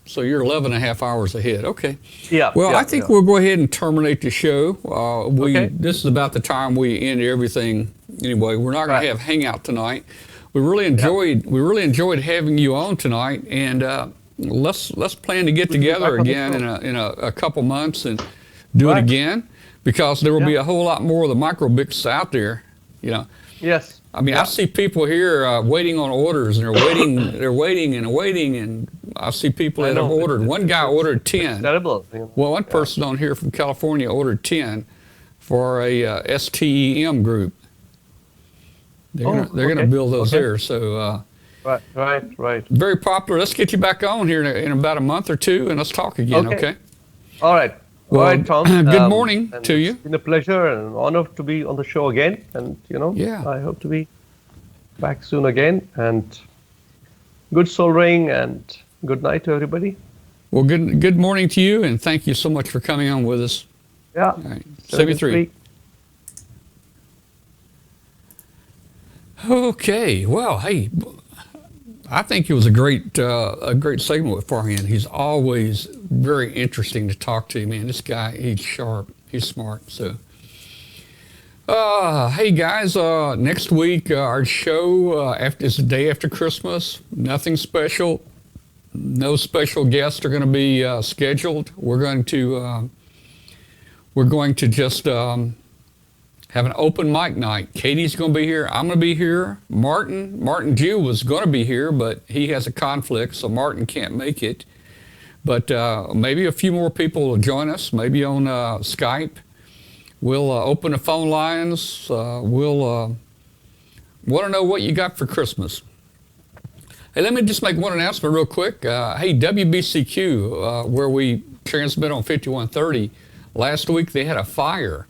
So you're 11 and a half hours ahead. Okay. Yeah. Well, yeah, I think yeah. we'll go ahead and terminate the show. Okay. This is about the time we end everything. Anyway, we're not going to have hangout tonight. We really enjoyed having you on tonight, and let's plan to get together again in a couple months and do it again, because there will be a whole lot more of the micro-Bitx out there. Yes. I mean, I see people here waiting on orders, and they're waiting, and I see people that have ordered. One guy ordered 10. Terrible. Well, one person on here from California ordered 10 for a STEM group. They're gonna build those there. So right. very popular. Let's get you back on here in about a month or two, and let's talk again. Okay. All right. Well, all right, Tom. Good morning to you. It's been a pleasure and an honor to be on the show again, and I hope to be back soon again. And good soldering, and good night to everybody. Well, good morning to you, and thank you so much for coming on with us. Yeah. All right. 73. Okay. Well, hey, I think it was a great segment with Farhan. He's always very interesting to talk to. Man, this guy, he's sharp. He's smart. So, hey guys, next week our show is the day after Christmas. Nothing special. No special guests are going to be scheduled. We're going to just have an open mic night. Katie's going to be here. I'm going to be here. Martin Jew was going to be here, but he has a conflict, so Martin can't make it. But maybe a few more people will join us, maybe on Skype. We'll open the phone lines. We'll want to know what you got for Christmas. Hey, let me just make one announcement real quick. Hey, WBCQ, where we transmit on 5130, last week they had a fire.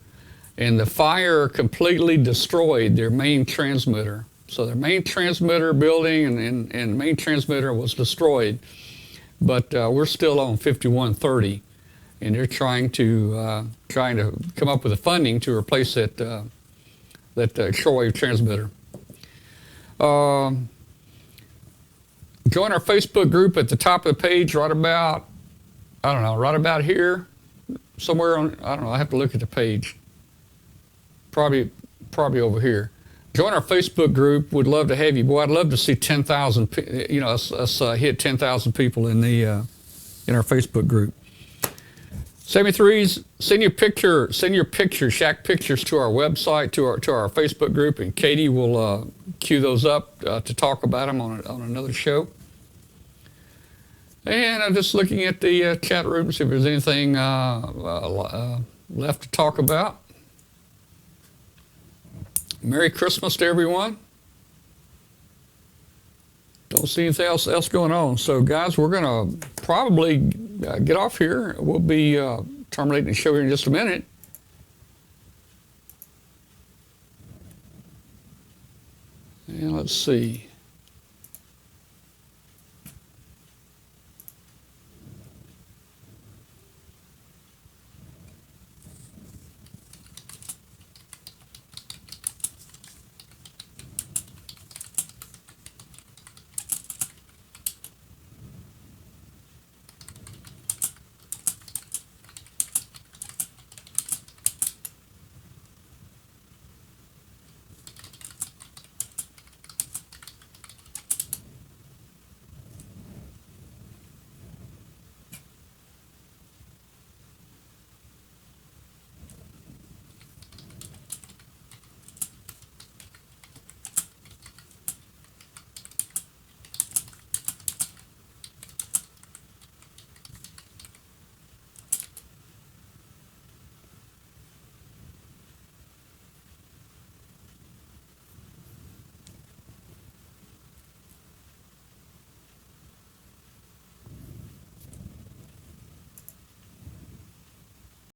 And the fire completely destroyed their main transmitter. So their main transmitter building and main transmitter was destroyed. But we're still on 5130, and they're trying to come up with the funding to replace that shortwave transmitter. Join our Facebook group at the top of the page, right about here, somewhere on. I don't know. I have to look at the page. Probably over here. Join our Facebook group. We'd love to have you. Boy, I'd love to see 10,000. Us hit 10,000 people in our Facebook group. 73s. Send your pictures, Shack pictures, to our website, to our Facebook group, and Katie will queue those up to talk about them on another show. And I'm just looking at the chat room to see if there's anything left to talk about. Merry Christmas to everyone. Don't see anything else going on. So, guys, we're going to probably get off here. We'll be terminating the show here in just a minute. And let's see.